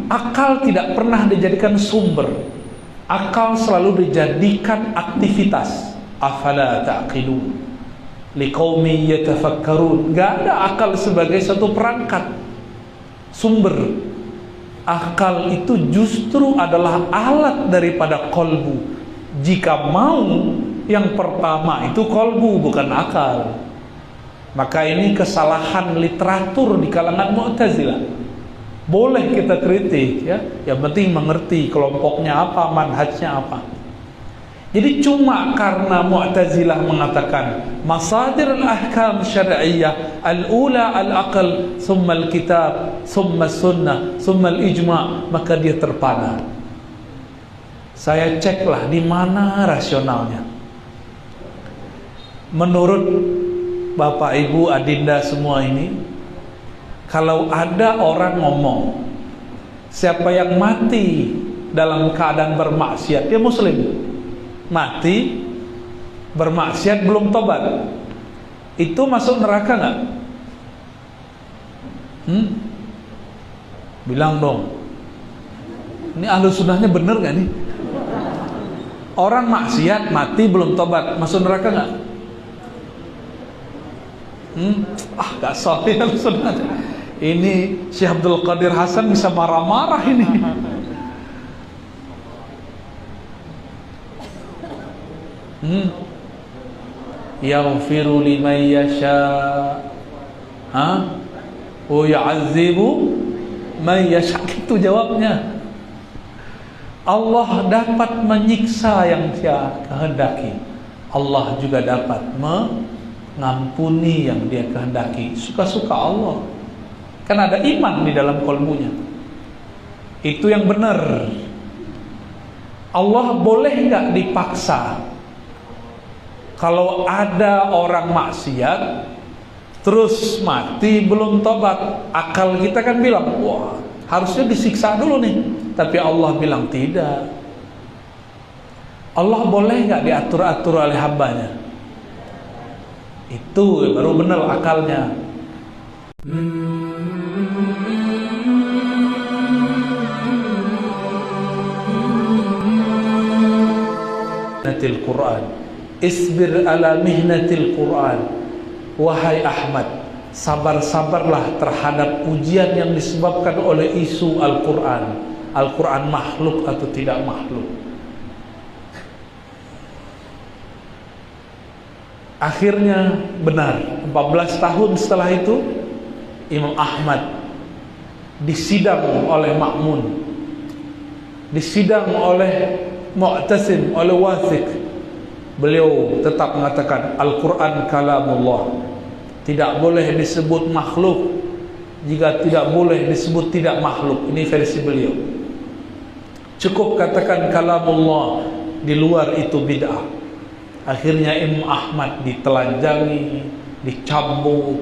akal tidak pernah dijadikan sumber. Akal selalu dijadikan aktivitas. Afala ta'qilun liqaumin yatafakkarun. Gak ada akal sebagai satu perangkat sumber. Akal itu justru adalah alat daripada kolbu. Jika mau, yang pertama itu kolbu, bukan akal. Maka ini kesalahan literatur di kalangan Mu'tazilah. Boleh kita kritik, ya, yang penting mengerti kelompoknya apa, manhajnya apa. Jadi cuma karena Mu'tazilah mengatakan masadir al-ahkam syar'iyyah al-ula al-aql, thumma al-kitab, thumma sunnah, thumma al-ijma', maka dia terpana. Saya ceklah di mana rasionalnya. Menurut Bapak Ibu Adinda semua ini, kalau ada orang ngomong siapa yang mati dalam keadaan bermaksiat, dia muslim, mati bermaksiat belum tobat, itu masuk neraka nggak? Bilang dong. Ini ahlu sunnahnya bener nggak nih? Orang maksiat mati belum tobat, masuk neraka nggak? Gak soal ahlu sunnah. Ini Syekh Abdul Qadir Hasan bisa marah-marah ini. Yaghfiru liman yasha, wa yu'adzibu man yasha. Itu jawabnya. Allah dapat menyiksa yang Dia kehendaki. Allah juga dapat mengampuni yang Dia kehendaki. Suka-suka Allah. Kan ada iman di dalam kolbunya. Itu yang benar. Allah boleh nggak dipaksa? Kalau ada orang maksiat terus mati belum tobat, akal kita kan bilang, wah harusnya disiksa dulu nih. Tapi Allah bilang tidak. Allah boleh nggak diatur-atur oleh hambanya? Itu baru benar akalnya. Mihnatil Quran, isbir ala mihnatil Quran. Wahai Ahmad, sabar-sabarlah terhadap ujian yang disebabkan oleh isu Al-Quran. Al-Quran makhluk atau tidak makhluk. Akhirnya benar, 14 tahun setelah itu Imam Ahmad disidang oleh Ma'mun, disidang oleh Mu'tasim, oleh Wathiq. Beliau tetap mengatakan Al-Quran kalamullah, tidak boleh disebut makhluk jika tidak boleh disebut tidak makhluk. Ini versi beliau. Cukup katakan kalamullah, di luar itu bid'ah. Akhirnya Imam Ahmad ditelanjangi, dicambuk,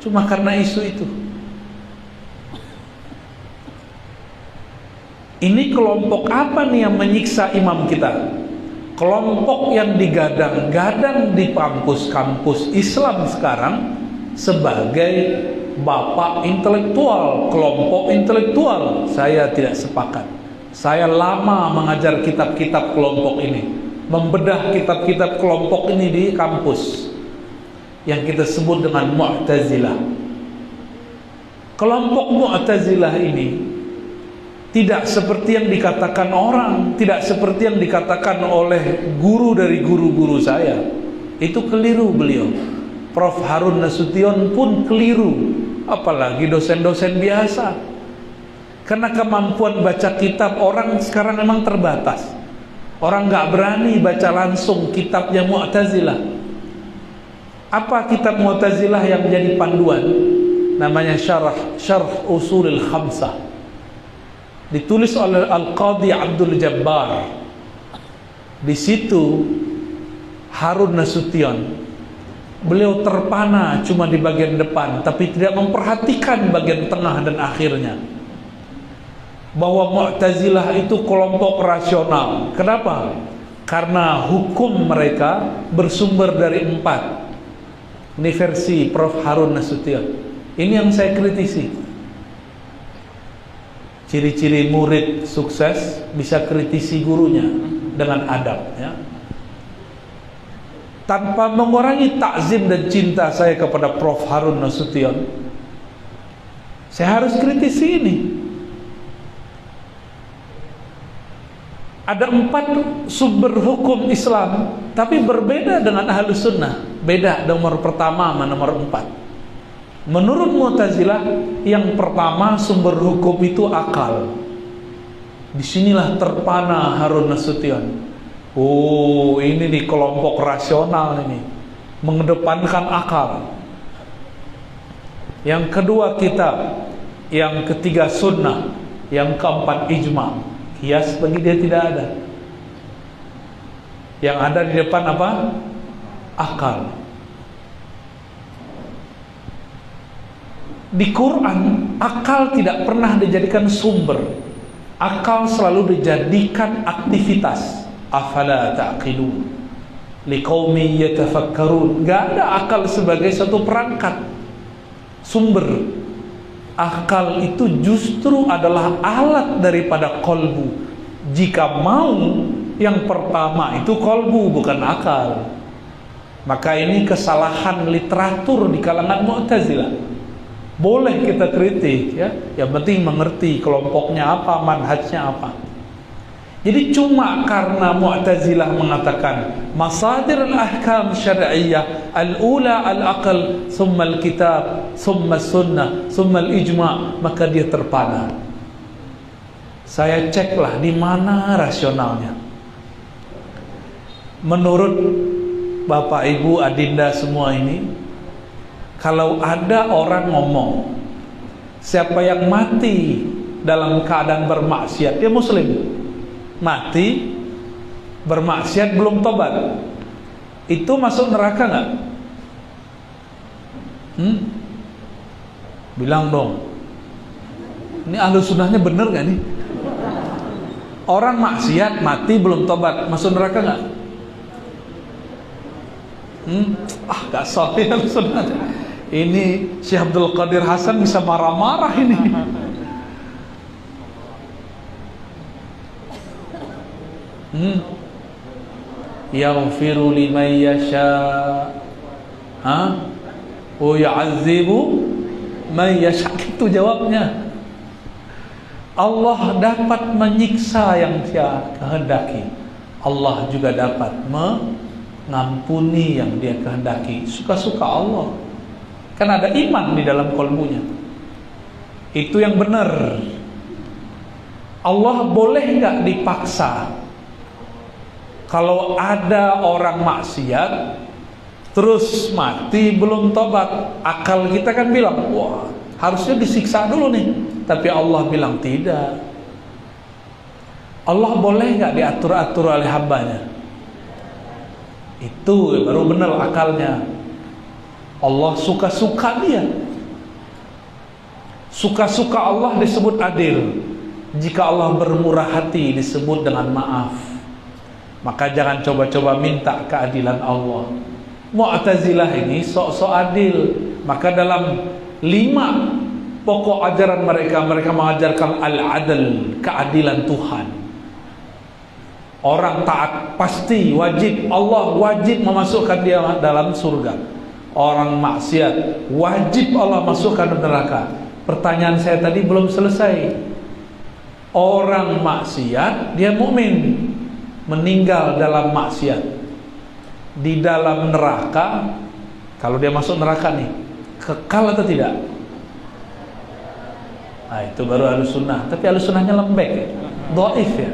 cuma karena isu itu. Ini kelompok apa nih yang menyiksa imam kita? Kelompok yang digadang-gadang di kampus-kampus Islam sekarang sebagai bapak intelektual, kelompok intelektual. Saya tidak sepakat. Saya lama mengajar kitab-kitab kelompok ini, membedah kitab-kitab kelompok ini di kampus yang kita sebut dengan Mu'tazilah. Kelompok Mu'tazilah ini tidak seperti yang dikatakan orang, tidak seperti yang dikatakan oleh guru dari guru-guru saya. Itu keliru beliau. Prof. Harun Nasution pun keliru, apalagi dosen-dosen biasa. Karena kemampuan baca kitab orang sekarang memang terbatas. Orang nggak berani baca langsung kitabnya Mu'tazilah. Apa kitab Mu'tazilah yang menjadi panduan? Namanya Syarh Usulil Khamsah. Ditulis oleh Al-Qadhi Abdul Jabbar. Di situ Harun Nasution, beliau terpana cuma di bagian depan, tapi tidak memperhatikan bagian tengah dan akhirnya. Bahwa Mu'tazilah itu kelompok rasional. Kenapa? Karena hukum mereka bersumber dari 4. Ini versi Prof. Harun Nasution. Ini yang saya kritisi. Ciri-ciri murid sukses bisa kritisi gurunya dengan adab, ya. Tanpa mengurangi takzim dan cinta saya kepada Prof. Harun Nasution, saya harus kritisi ini. Ada 4 sumber hukum Islam, tapi berbeda dengan Ahlus Sunnah. Beda nomor pertama sama nomor 4. Menurut Mu'tazilah, yang pertama sumber hukum itu akal. Disinilah terpana Harun Nasution. Oh, ini di kelompok rasional ini, mengedepankan akal. Yang kedua kitab, yang ketiga sunnah, yang keempat ijma. Qiyas bagi dia tidak ada. Yang ada di depan apa? Akal. Di Quran, akal tidak pernah dijadikan sumber. Akal selalu dijadikan aktivitas. Afala ta'qilun liqaumin yatafakkarun. Gak ada akal sebagai satu perangkat sumber. Akal itu justru adalah alat daripada kolbu. Jika mau, yang pertama itu kolbu, bukan akal. Maka ini kesalahan literatur di kalangan Mu'tazilah. Boleh kita kritik, ya. Yang penting mengerti kelompoknya apa, manhajnya apa. Jadi cuma karena Mu'tazilah mengatakan masadir al-ahkam syar'iyyah al-ula al-aql, thumma al-kitab, thumma sunnah, thumma al-ijma', maka dia terpana. Saya ceklah di mana rasionalnya. Menurut Bapak Ibu Adinda semua ini, kalau ada orang ngomong siapa yang mati dalam keadaan bermaksiat, dia muslim, mati bermaksiat belum tobat, itu masuk neraka nggak? Bilang dong. Ini Ahlus Sunnahnya bener nggak nih? Orang maksiat mati belum tobat masuk neraka nggak? Gak soal Ahlus Sunnah. Ini Syekh Abdul Qadir Hasan bisa marah-marah ini. Yaghfiru liman yasha wa yu'adzibu man yasha. Itu jawabnya. Allah dapat menyiksa yang Dia kehendaki. Allah juga dapat mengampuni yang Dia kehendaki. Suka-suka Allah. Kan ada iman di dalam kolbunya. Itu yang benar. Allah boleh nggak dipaksa? Kalau ada orang maksiat terus mati belum tobat, akal kita kan bilang, wah harusnya disiksa dulu nih. Tapi Allah bilang tidak. Allah boleh nggak diatur-atur oleh hambanya? Itu baru benar akalnya. Allah suka-suka dia. Suka-suka Allah disebut adil. Jika Allah bermurah hati disebut dengan maaf. Maka jangan coba-coba minta keadilan Allah. Mu'tazilah ini sok-sok adil. Maka dalam 5 pokok ajaran mereka mengajarkan al-adl, keadilan Tuhan. Orang taat pasti wajib, Allah wajib memasukkan dia dalam surga. Orang maksiat wajib Allah masukkan ke neraka. Pertanyaan saya tadi belum selesai. Orang maksiat dia mukmin, meninggal dalam maksiat di dalam neraka, kalau dia masuk neraka nih, kekal atau tidak? Nah itu baru Ahlus Sunnah. Tapi Ahlus Sunnahnya lembek ya, dhaif ya.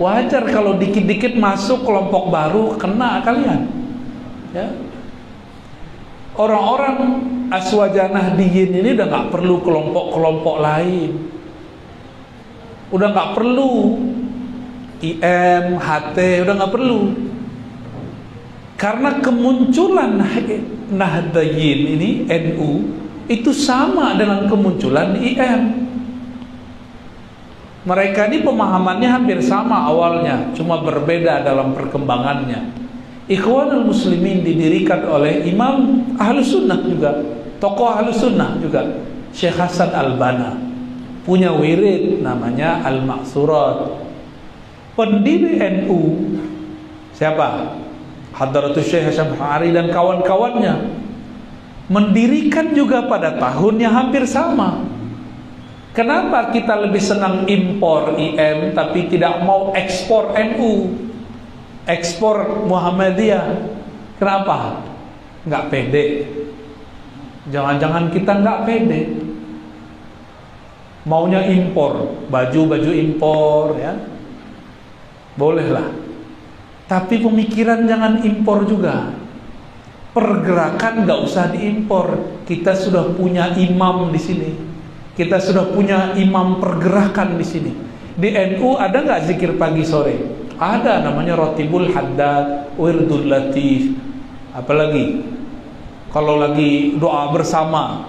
Wajar kalau dikit-dikit masuk kelompok baru, kena kalian ya. Orang-orang aswajanah diin ini udah gak perlu kelompok-kelompok lain. Udah gak perlu IM, HT, udah gak perlu. Karena kemunculan Nahdliyin ini, NU, itu sama dengan kemunculan IM. Mereka ini pemahamannya hampir sama awalnya, cuma berbeda dalam perkembangannya. Ikhwanul Muslimin didirikan oleh Imam Ahlus Sunnah juga, tokoh Ahlus Sunnah juga, Syekh Hasan Al-Banna. punya wirid namanya Al-Ma'surat. Pendiri NU siapa? Hadratus Syekh Hasyim Hari dan kawan-kawannya mendirikan juga pada tahun yang hampir sama. Kenapa kita lebih senang impor IM tapi tidak mau ekspor NU, ekspor Muhammadiyah? Kenapa? Nggak pede. Jangan-jangan kita nggak pede, maunya impor, baju-baju impor, ya bolehlah. Tapi pemikiran jangan impor juga. Pergerakan nggak usah diimpor. Kita sudah punya imam di sini. Kita sudah punya imam pergerakan di sini. Di NU ada nggak zikir pagi sore? Ada, namanya Rotibul Haddad, Wirdul Latif. Apalagi kalau lagi doa bersama,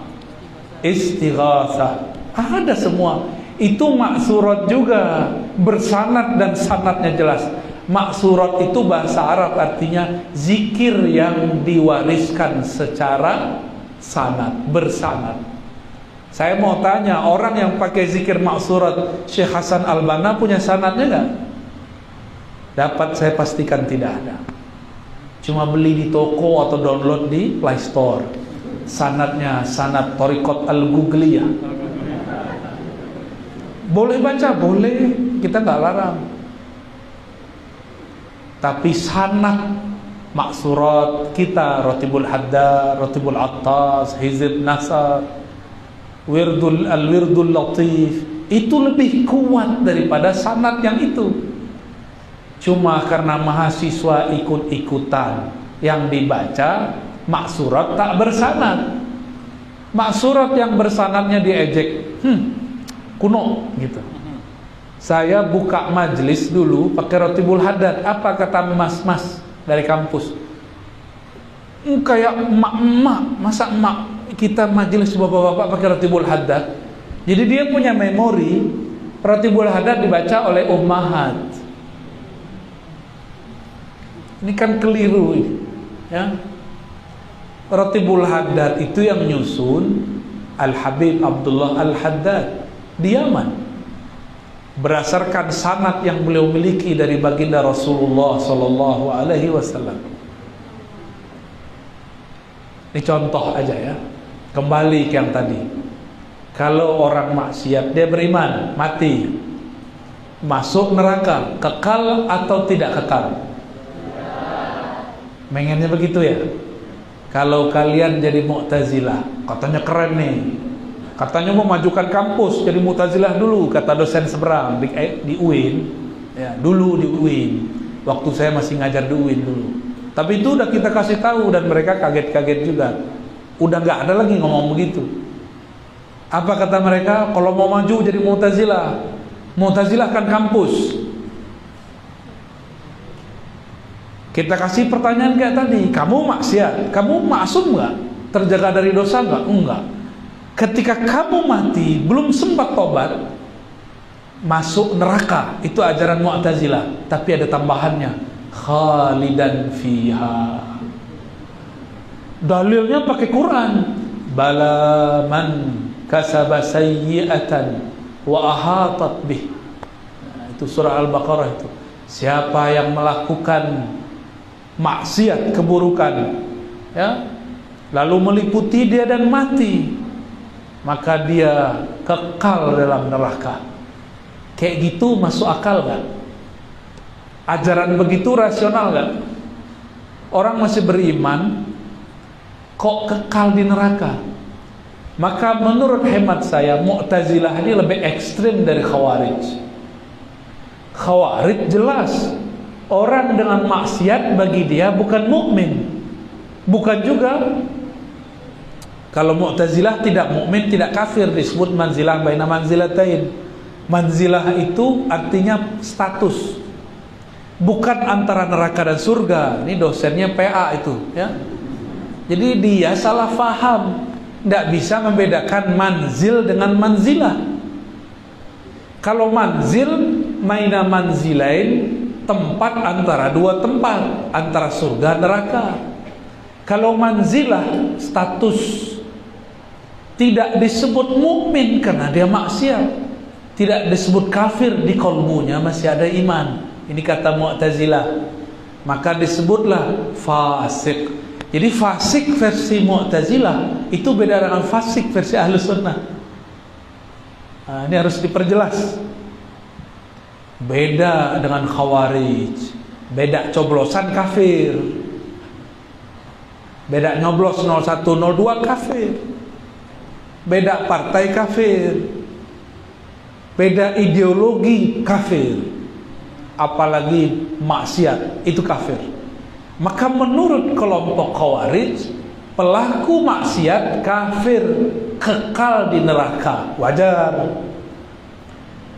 Istighatsah. Ada semua. Itu maksurat juga, bersanad dan sanadnya jelas. Maksurat itu bahasa Arab artinya zikir yang diwariskan secara sanad, bersanad. Saya mau tanya, orang yang pakai zikir maksurat Syekh Hasan Al-Banna punya sanadnya enggak? Dapat saya pastikan tidak ada. Cuma beli di toko atau download di Play Store. Sanadnya sanad Thariqat Al-Ghugliyah. Boleh baca, boleh, kita nggak larang. Tapi sanad maksurat kita, Rotibul Haddad, Rotibul Attas, Hizib Nasar, Wirdul Latif, itu lebih kuat daripada sanad yang itu. Cuma karena mahasiswa ikut-ikutan, yang dibaca maksurat tak bersanad. Maksurat yang bersanadnya diejek, kuno gitu. Saya buka majelis dulu pakai Rotibul Haddad. Apa kata mas-mas dari kampus? Kayak emak-emak, masa emak kita majelis bapak-bapak pakai Rotibul Haddad? Jadi dia punya memori. Rotibul Haddad dibaca oleh ummahat. Ini kan keliru ini, ya. Rotibul Haddad itu yang nyusun Al-Habib Abdullah Al-Haddad di Yaman, berdasarkan sanad yang beliau miliki dari baginda Rasulullah Sallallahu Alaihi Wasallam. Ini contoh aja ya. Kembali ke yang tadi. Kalau orang maksiat, dia beriman, mati, masuk neraka, kekal atau tidak kekal? Mengennya begitu ya. Kalau kalian jadi Mu'tazilah, katanya keren nih, katanya mau majukan kampus jadi Mu'tazilah dulu, kata dosen seberang di UIN, ya, dulu di UIN, waktu saya masih ngajar di UIN dulu. Tapi itu udah kita kasih tahu dan mereka kaget-kaget juga. Udah nggak ada lagi ngomong begitu. Apa kata mereka? Kalau mau maju jadi Mu'tazilah, Mu'tazilah kan kampus. Kita kasih pertanyaan kayak tadi, kamu maksiat, kamu maksum nggak? Terjaga dari dosa nggak? Enggak. Ketika kamu mati belum sempat tobat, masuk neraka. Itu ajaran Mu'tazilah. Tapi ada tambahannya, khalidan fiha. Dalilnya pakai Quran. Bala man kasaba sayyi'atan wa ahatat bih. Itu surah Al-Baqarah itu. Siapa yang melakukan maksiat, keburukan, ya, lalu meliputi dia dan mati, maka dia kekal dalam neraka. Kayak gitu masuk akal gak? Ajaran begitu rasional gak? Orang masih beriman kok kekal di neraka? Maka menurut hemat saya, Mu'tazilah ini lebih ekstrim dari Khawarij. Khawarij jelas orang dengan maksiat bagi dia bukan mukmin. Bukan juga, kalau Mu'tazilah tidak mukmin, tidak kafir, disebut manzilah baina manzilatain. Manzilah itu artinya status, bukan antara neraka dan surga. Ini dosennya PA itu, ya. Jadi dia salah faham, tidak bisa membedakan manzil dengan manzilah. Kalau manzil maina manzilain, tempat antara dua tempat, antara surga dan neraka. Kalau manzilah, status, tidak disebut mukmin karena dia maksiat. tidak disebut kafir, di qalbunya masih ada iman. Ini kata Mu'tazilah. Maka disebutlah fasik. Jadi fasik versi Mu'tazilah itu beda dengan fasik versi Ahlus Sunnah. Nah, ini harus diperjelas. Beda dengan Khawarij. Beda coblosan kafir. Beda nyoblos 01, 02 kafir. Beda partai kafir. Beda ideologi kafir. Apalagi maksiat, itu kafir. Maka menurut kelompok Khawarij, pelaku maksiat kafir, kekal di neraka. Wajar.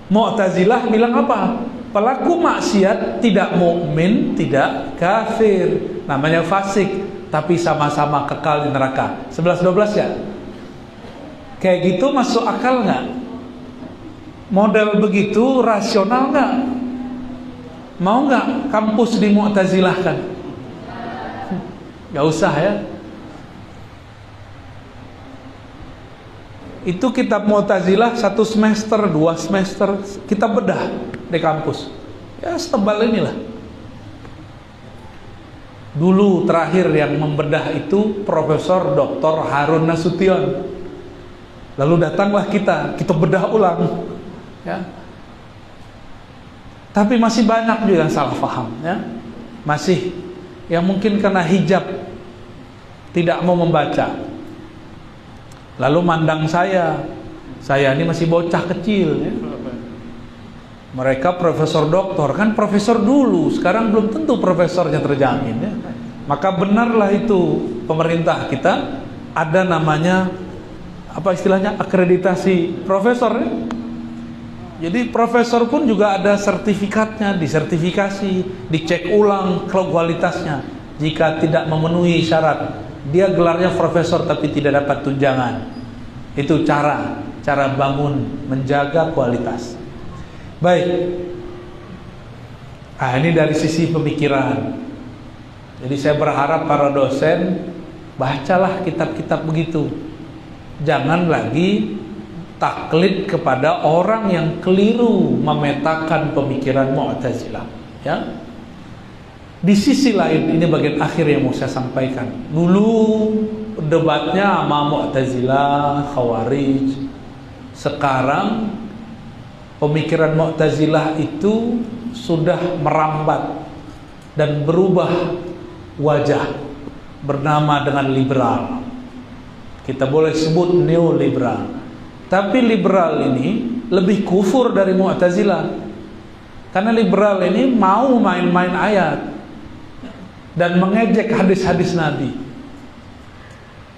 Mu'tazilah bilang apa? Pelaku maksiat tidak mukmin, tidak kafir. Namanya fasik, tapi sama-sama kekal di neraka. 11-12 ya? Kayak gitu masuk akal nggak? Model begitu rasional nggak? Mau nggak kampus di Mu'tazilah kan? Nggak usah ya. Itu kitab Mu'tazilah 1 semester, 2 semester kita bedah di kampus. Ya setebal inilah. Dulu terakhir yang membedah itu Profesor Dr. Harun Nasution. Lalu datanglah kita bedah ulang. Ya. Tapi masih banyak juga yang salah paham ya. Masih yang mungkin karena hijab tidak mau membaca. Lalu mandang saya ini masih bocah kecil ya. Mereka profesor doktor, kan profesor dulu, sekarang belum tentu profesornya terjamin ya. Maka benarlah itu pemerintah kita ada namanya apa istilahnya akreditasi profesor ya. Jadi profesor pun juga ada sertifikatnya, disertifikasi, dicek ulang kualitasnya. Jika tidak memenuhi syarat, dia gelarnya profesor tapi tidak dapat tunjangan. Itu cara bangun menjaga kualitas. Baik. Ini dari sisi pemikiran. Jadi saya berharap para dosen bacalah kitab-kitab begitu. Jangan lagi taklid kepada orang yang keliru memetakan pemikiran Mu'tazilah ya. Di sisi lain, ini bagian akhir yang mau saya sampaikan. Dulu debatnya sama Mu'tazilah, Khawarij. Sekarang pemikiran Mu'tazilah itu sudah merambat dan berubah wajah, bernama dengan liberal. Kita boleh sebut neoliberal. Tapi liberal ini lebih kufur dari Mu'tazilah. Karena liberal ini mau main-main ayat dan mengejek hadis-hadis Nabi.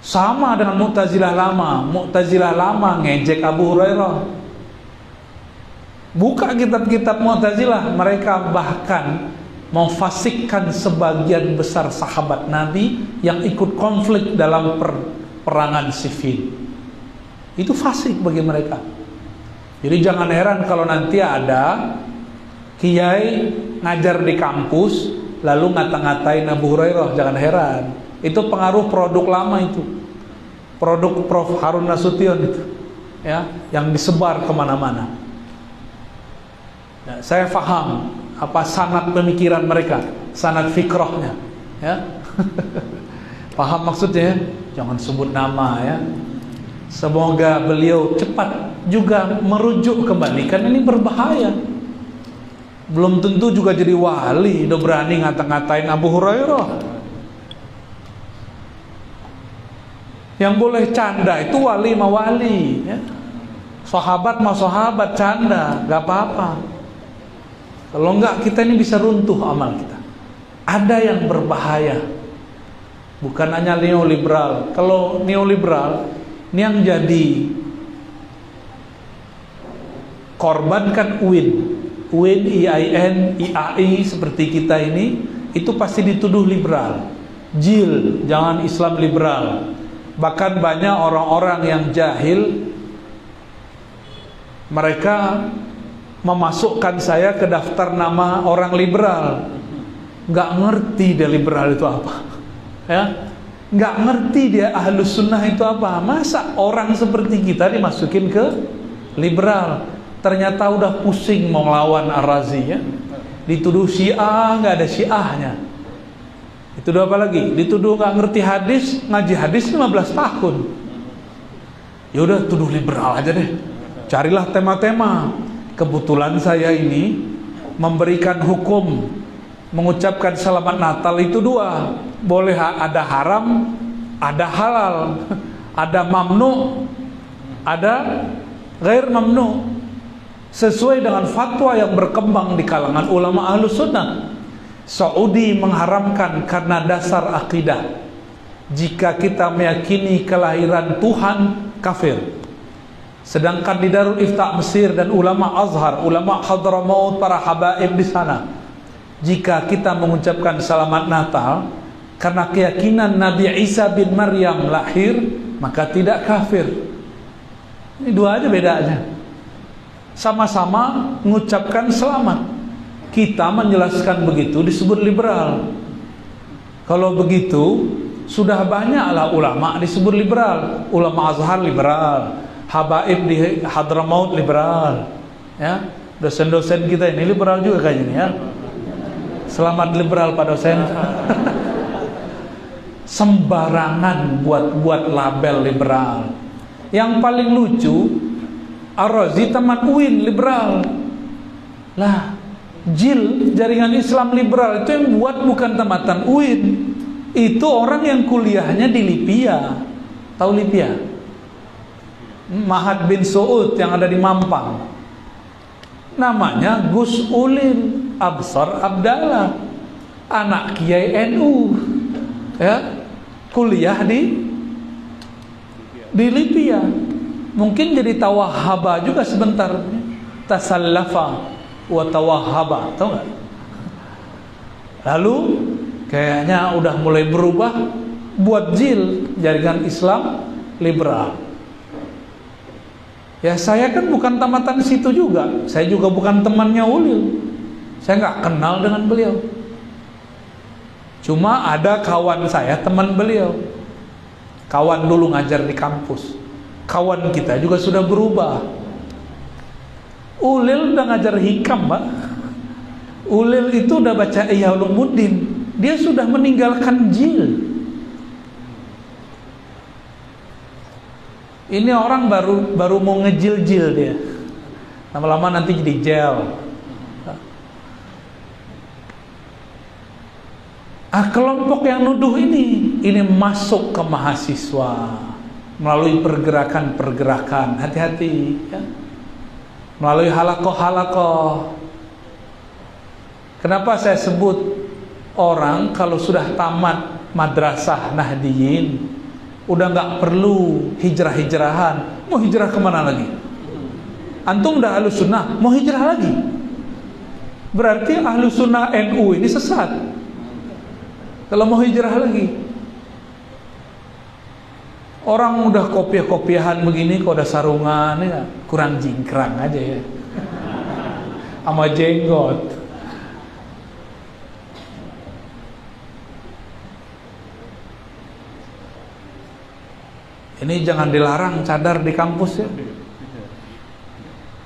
Sama dengan Mu'tazilah lama. Mu'tazilah lama ngejek Abu Hurairah. Buka kitab-kitab Mu'tazilah, mereka bahkan memfasikkan sebagian besar sahabat Nabi yang ikut konflik dalam perangan Siffin. Itu fasik bagi mereka. Jadi jangan heran kalau nanti ada kiai ngajar di kampus lalu ngata-ngatain Abu Hurairah. Jangan heran. Itu pengaruh produk lama itu. Produk Prof. Harun Nasution itu. Ya, yang disebar kemana-mana. Nah, saya paham apa sanad pemikiran mereka, sanad fikrahnya. Ya. Paham maksudnya? Jangan sebut nama ya. Semoga beliau cepat juga merujuk kembali, karena ini berbahaya. Belum tentu juga jadi wali, udah berani ngata-ngatain Abu Hurairah. Yang boleh canda itu wali sama wali ya. Sahabat sama sahabat canda, gak apa-apa. Kalau enggak kita ini bisa runtuh amal kita. Ada yang berbahaya. Bukan hanya neoliberal. Kalau neoliberal ini yang jadi korban kan UIN, IAIN, IAI seperti kita ini, itu pasti dituduh liberal. Jil, jangan Islam liberal. Bahkan banyak orang-orang yang jahil, mereka memasukkan saya ke daftar nama orang liberal. Nggak ngerti dia liberal itu apa, ya. Nggak ngerti dia Ahlus Sunnah itu apa. Masa orang seperti kita dimasukin ke liberal? Ternyata udah pusing mau melawan Ar-Razi ya. Dituduh Syiah, nggak ada Syiahnya. Dituduh apa lagi? Dituduh nggak ngerti hadis, ngaji hadis 15 tahun. Ya udah tuduh liberal aja deh. Carilah tema-tema. Kebetulan saya ini memberikan hukum mengucapkan selamat Natal itu dua. Boleh ada haram, ada halal, ada mamnu, ada ghair mamnu. Sesuai dengan fatwa yang berkembang di kalangan ulama Ahlus Sunnah. Saudi mengharamkan karena dasar akidah. Jika kita meyakini kelahiran Tuhan, kafir. Sedangkan di Darul Ifta Mesir dan ulama Azhar, ulama Hadramaut, para habaib di sana, jika kita mengucapkan selamat Natal karena keyakinan Nabi Isa bin Maryam lahir, maka tidak kafir. Ini dua aja bedanya. Sama-sama mengucapkan selamat. Kita menjelaskan begitu disebut liberal. Kalau begitu sudah banyaklah ulama disebut liberal. Ulama Azhar liberal, habaib di Hadramaut liberal, ya. Dosen-dosen kita ini liberal juga kayaknya ya. Selamat liberal Pak dosen. Sembarangan buat label liberal. Yang paling lucu, Ar-Razi tamat UIN liberal. Lah, JIL, Jaringan Islam Liberal, itu yang buat bukan tamatan UIN. Itu orang yang kuliahnya di Lipia. Tahu Lipia? Mahat bin Suud yang ada di Mampang. Namanya Gus Ulin Absar Abdallah, anak Kiai NU. Ya, kuliah di Lipia. Mungkin jadi tawahhaba juga sebentar. Tasallafa wa tawahhaba, tahu nggak? Lalu kayaknya udah mulai berubah, buat JIL, Jaringan Islam Liberal. Ya saya kan bukan tamatan situ juga. Saya juga bukan temannya Ulil. Saya nggak kenal dengan beliau. Cuma ada kawan saya, teman beliau. Kawan dulu ngajar di kampus. Kawan kita juga sudah berubah. Ulil udah ngajar hikam, Pak. Ulil itu udah baca Ihya Ulumuddin. Dia sudah meninggalkan JIL. Ini orang baru mau ngejil-jil dia. Lama-lama nanti jadi gel. Kelompok yang nuduh ini masuk ke mahasiswa melalui pergerakan-pergerakan. Hati-hati ya. Melalui halakoh-halakoh. Kenapa saya sebut orang kalau sudah tamat madrasah Nahdiyin udah nggak perlu hijrah-hijrahan. Mau hijrah kemana lagi? Antum udah Ahlus Sunnah, mau hijrah lagi? Berarti Ahlus Sunnah NU ini sesat. Kalau mau hijrah lagi, orang udah kopiah-kopiahan begini, kok udah sarungan ya, kurang jingkrang aja ya, sama jenggot. Ini jangan dilarang cadar di kampus ya.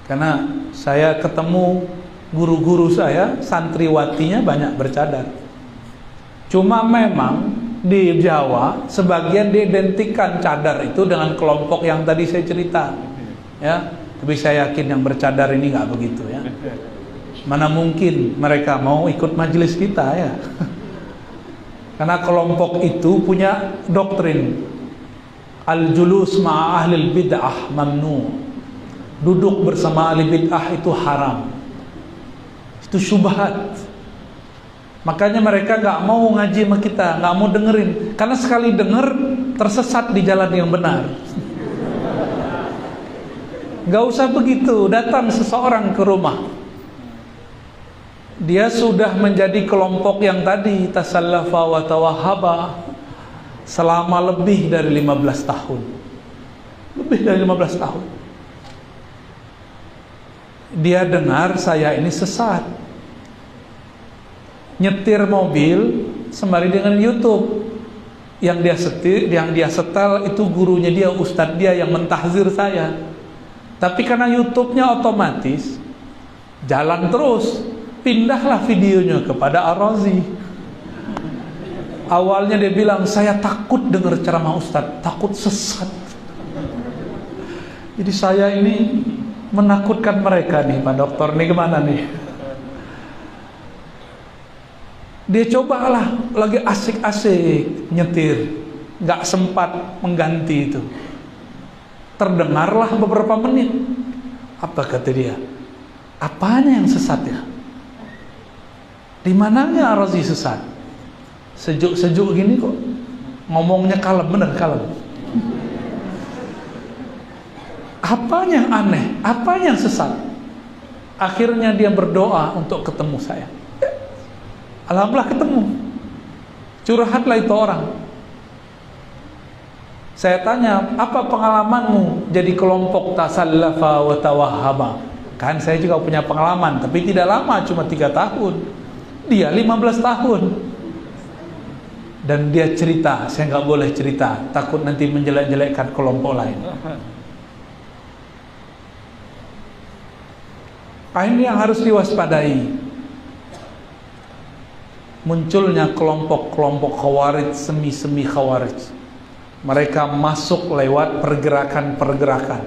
Karena saya ketemu guru-guru saya, santriwatinya banyak bercadar. Cuma memang di Jawa sebagian diidentikan cadar itu dengan kelompok yang tadi saya cerita. Ya, tapi saya yakin yang bercadar ini nggak begitu ya. Mana mungkin mereka mau ikut majelis kita ya. Karena kelompok itu punya doktrin al-julus ma'a ahlil bid'ah mamnu. Duduk bersama ahli bid'ah itu haram. Itu syubhat. Makanya mereka gak mau ngaji sama kita, gak mau dengerin. Karena sekali denger tersesat di jalan yang benar. Gak usah begitu. Datang seseorang ke rumah, dia sudah menjadi kelompok yang tadi tasallafa wa tawahhaba selama lebih dari 15 tahun. Lebih dari 15 tahun. Dia dengar saya ini sesat. Nyetir mobil sembari dengan YouTube. Yang dia setel itu gurunya dia, ustadz dia yang mentahzir saya. Tapi karena YouTube-nya otomatis jalan terus, pindahlah videonya kepada Ar-Razi. Awalnya dia bilang, saya takut dengar ceramah Ustadz, takut sesat. Jadi saya ini menakutkan mereka nih, Pak Dokter, nih gimana nih? Dia cobalah, lagi asik-asik nyetir, nggak sempat mengganti itu. Terdengarlah beberapa menit. Apa kata dia? Apanya yang sesat ya? Di mananya Ar-Razi sesat? Sejuk-sejuk gini kok ngomongnya kalem, bener kalem. Apanya yang aneh? Apanya yang sesat? Akhirnya dia berdoa untuk ketemu saya. Alhamdulillah ketemu. Curhatlah itu orang. Saya tanya, apa pengalamanmu jadi kelompok tasallafa wa tawahhama? Kan saya juga punya pengalaman, tapi tidak lama, cuma 3 tahun. Dia 15 tahun. Dan dia cerita, saya nggak boleh cerita, takut nanti menjelek-jelekkan kelompok lain. Ini yang harus diwaspadai. Munculnya kelompok-kelompok khawarij, semi-semi khawarij. Mereka masuk lewat pergerakan-pergerakan.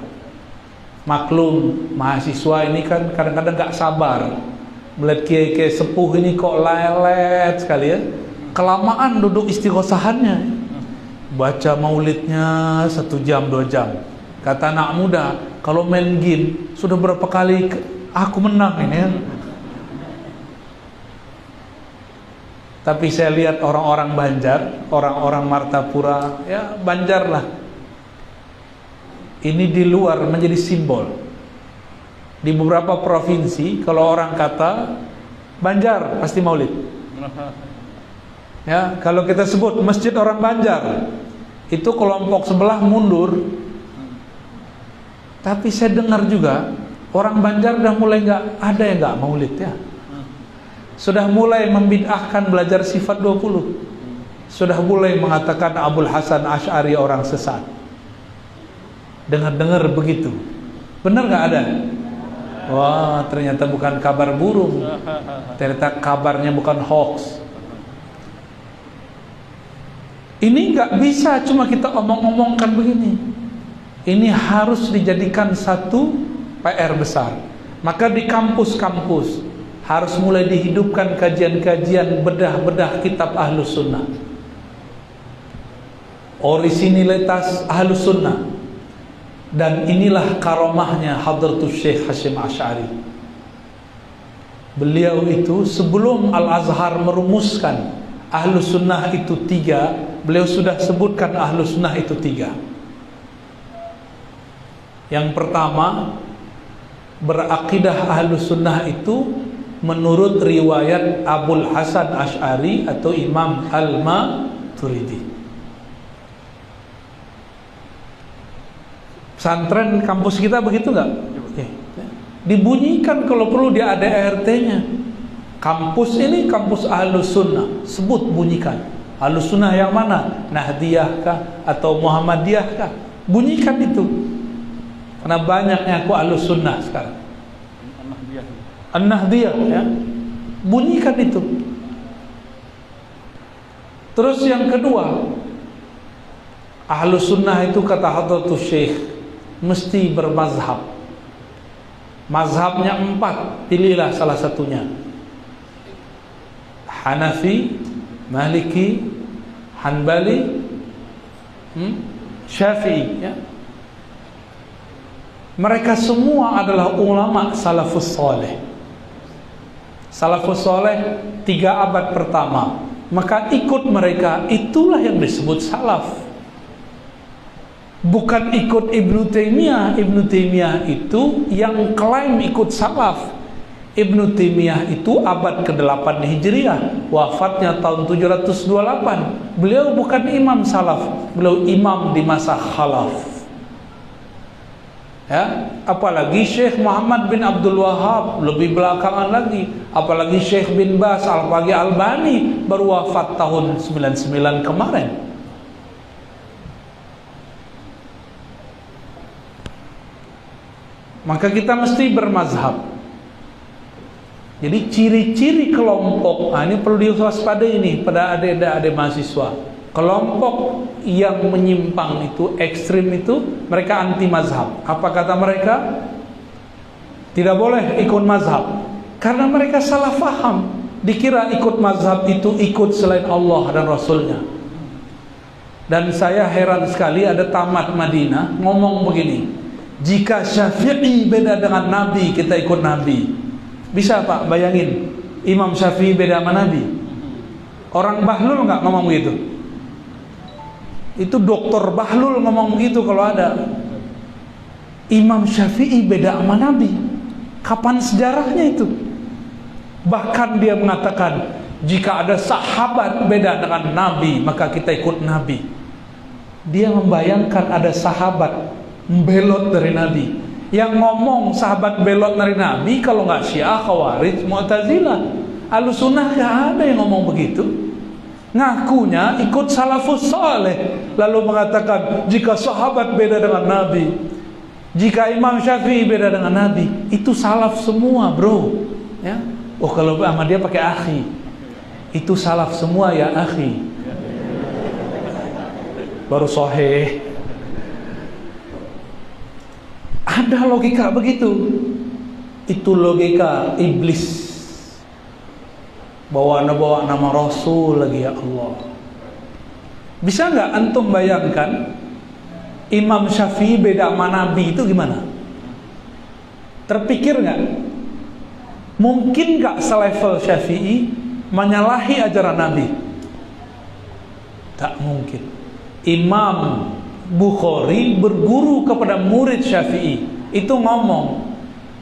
Maklum, mahasiswa ini kan kadang-kadang gak sabar melihat kiai-kiai sepuh ini kok lelet sekali ya. Kelamaan duduk istighosahannya, baca maulidnya 1 jam 2 jam. Kata anak muda, kalau main game sudah berapa kali aku menang ini ya. Tapi saya lihat orang-orang Banjar, orang-orang Martapura, ya Banjar lah, ini di luar menjadi simbol. Di beberapa provinsi kalau orang kata Banjar pasti maulid. Ya, kalau kita sebut masjid orang Banjar, itu kelompok sebelah mundur. Tapi saya dengar juga orang Banjar udah mulai ada yang nggak maulid ya. Sudah mulai membid'ahkan belajar sifat 20. Sudah mulai mengatakan Abul Hasan Asy'ari orang sesat. Dengar-dengar begitu. Benar nggak ada? Wah, ternyata bukan kabar burung. Ternyata kabarnya bukan hoax. Ini nggak bisa cuma kita omong-omongkan begini. Ini harus dijadikan satu PR besar. Maka di kampus-kampus harus mulai dihidupkan kajian-kajian bedah-bedah kitab Ahlus Sunnah, orisinilitas Ahlus Sunnah. Dan inilah karomahnya Hadratus Syekh Hasyim Asy'ari. Beliau itu sebelum Al-Azhar merumuskan Ahlus Sunnah itu 3, beliau sudah sebutkan Ahlus Sunnah itu 3. Yang pertama, berakidah Ahlus Sunnah itu menurut riwayat Abul Hasan Asy'ari atau Imam Al-Maturidi. Pesantren kampus kita begitu nggak? Dibunyikan kalau perlu di ADRT-nya. Kampus ini kampus Ahlus Sunnah, sebut bunyikan. Ahlus Sunnah yang mana? Nahdiyah kah atau Muhammadiyah kah? Bunyikan itu. Karena banyaknya aku Ahlus Sunnah sekarang. An-Nahdiyah ya. Bunyikan itu. Terus yang kedua, Ahlus Sunnah itu kata Hadratus Syekh mesti bermazhab. Mazhabnya 4, pilihlah salah satunya. Hanafi, Maliki, Hanbali, Syafi'i ya. Mereka semua adalah ulama salafus saleh. Salafus saleh 3 abad pertama. Maka ikut mereka, itulah yang disebut salaf. Bukan ikut Ibnu Taimiyah. Ibnu Taimiyah itu yang klaim ikut salaf. Ibnu Taimiyah itu abad ke-8 Hijriah, wafatnya tahun 728. Beliau bukan imam salaf, beliau imam di masa khalaf. Ya, apalagi Syekh Muhammad bin Abdul Wahhab lebih belakangan lagi, apalagi Syekh bin Baz, apalagi Albani baru wafat tahun 99 kemarin. maka kita mesti bermazhab. Jadi ciri-ciri kelompok, ini perlu diwaspadai ini pada adik-adik mahasiswa. Kelompok yang menyimpang itu, ekstrim itu, mereka anti mazhab. Apa kata mereka? Tidak boleh ikut mazhab, karena mereka salah faham. Dikira ikut mazhab itu ikut selain Allah dan Rasulnya. Dan saya heran sekali, ada tamat Madinah ngomong begini, jika Syafi'i beda dengan Nabi, kita ikut Nabi. Bisa Pak bayangin, Imam Syafi'i beda sama Nabi? Orang Bahlul nggak ngomong begitu? Itu Doktor Bahlul ngomong begitu kalau ada. Imam Syafi'i beda sama Nabi. Kapan sejarahnya itu? Bahkan dia mengatakan, jika ada sahabat beda dengan Nabi, maka kita ikut Nabi. Dia membayangkan ada sahabat membelot dari Nabi. Yang ngomong sahabat belot dari Nabi, kalau nggak Syiah, Khawarij, Mu'tazilah. Ahlussunnah nggak ada yang ngomong begitu. Ngakunya ikut salafus saleh, lalu mengatakan jika sahabat beda dengan Nabi, jika Imam Syafi'i beda dengan Nabi, itu salaf semua, bro. Ya. Oh, kalau sama dia pakai akhi, itu salaf semua ya akhi. Baru sahih. Ada logika begitu. Itu logika iblis. Bawa nama Rasul lagi, ya Allah. Bisa nggak antum bayangkan Imam Syafi'i beda sama Nabi itu gimana? Terpikir nggak? Mungkin nggak selevel Syafi'i menyalahi ajaran Nabi? Tak mungkin. Imam Bukhari berguru kepada murid Syafi'i, itu ngomong,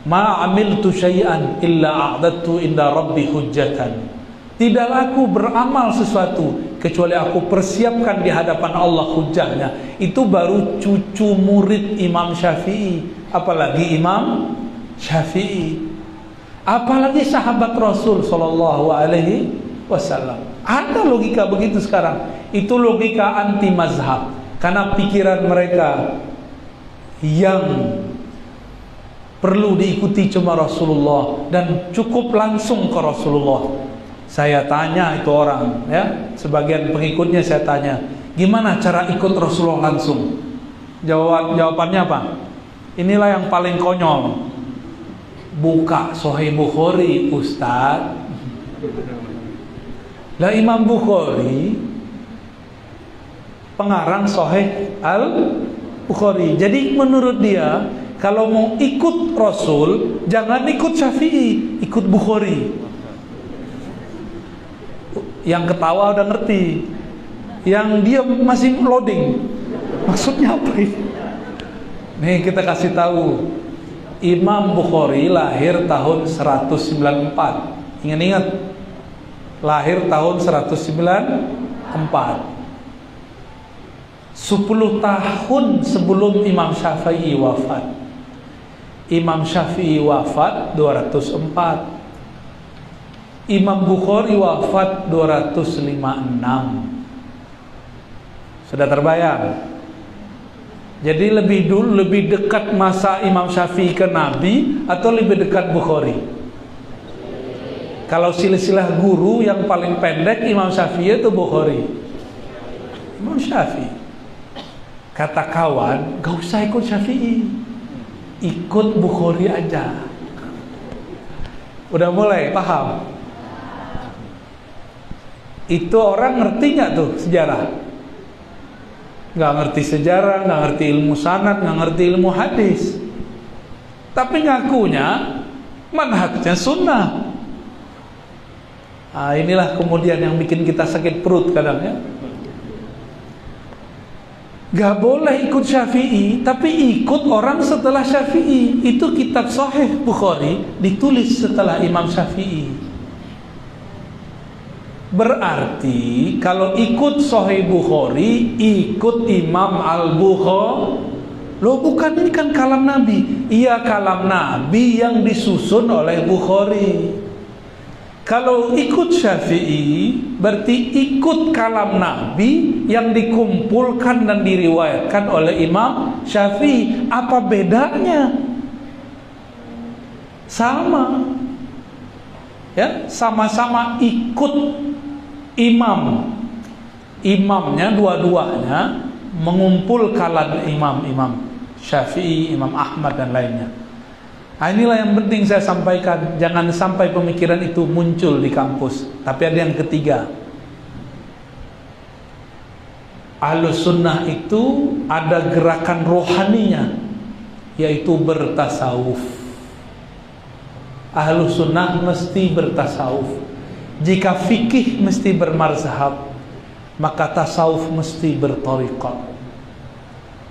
ma amiltu syai'an illa a'dadtu inda rabbi hujjatan. Tidaklah aku beramal sesuatu kecuali aku persiapkan di hadapan Allah hujahnya. Itu baru cucu murid Imam Syafi'i, apalagi Imam Syafi'i, apalagi sahabat Rasul sallallahu alaihi wasallam. Ada logika begitu sekarang. Itu logika anti mazhab. Karena pikiran mereka yang perlu diikuti cuma Rasulullah dan cukup langsung ke Rasulullah. Saya tanya itu orang, ya, sebagian pengikutnya saya tanya, gimana cara ikut Rasulullah langsung? Jawabannya apa? Inilah yang paling konyol. Buka Sahih Bukhari, Ustaz. Lah Imam Bukhari pengarang Sahih Al-Bukhari. Jadi menurut dia, kalau mau ikut Rasul, jangan ikut Syafi'i, ikut Bukhari. Yang ketawa udah ngerti, yang dia masih loading. Maksudnya apa ini? Nih kita kasih tahu, Imam Bukhari lahir tahun 194. Ingat-ingat, lahir tahun 194. 10 tahun sebelum Imam Syafi'i wafat. Imam Syafi'i wafat 204. Imam Bukhari wafat 256. Sudah terbayang? Jadi lebih dekat masa Imam Syafi'i ke Nabi atau lebih dekat Bukhari? Kalau silsilah guru yang paling pendek Imam Syafi'i itu Bukhari. Imam Syafi'i. Kata kawan, gak usah ikut Syafi'i, ikut Bukhari aja. Udah mulai paham? Itu orang ngerti gak tuh sejarah? Gak ngerti sejarah, gak ngerti ilmu sanad, gak ngerti ilmu hadis, tapi ngakunya manhajnya sunnah. Nah, inilah kemudian yang bikin kita sakit perut kadang, ya. Gak boleh ikut Syafi'i, tapi ikut orang setelah Syafi'i. Itu kitab Sahih Bukhari ditulis setelah Imam Syafi'i. Berarti kalau ikut Sahih Bukhari, ikut Imam Al-Bukhari. Loh, bukan, ini kan kalam Nabi. Iya, kalam Nabi yang disusun oleh Bukhari. Kalau ikut Syafi'i, berarti ikut kalam Nabi yang dikumpulkan dan diriwayatkan oleh Imam Syafi'i. Apa bedanya? Sama. Ya, sama-sama ikut imam. Imamnya dua-duanya mengumpulkan imam-imam Syafi'i, Imam Ahmad dan lainnya. Nah, inilah yang penting saya sampaikan. Jangan sampai pemikiran itu muncul di kampus. Tapi ada yang ketiga. Ahlus sunnah itu ada gerakan rohaninya, yaitu bertasawuf. Ahlus sunnah mesti bertasawuf. Jika fikih mesti bermazhab, maka tasawuf mesti berthariqah.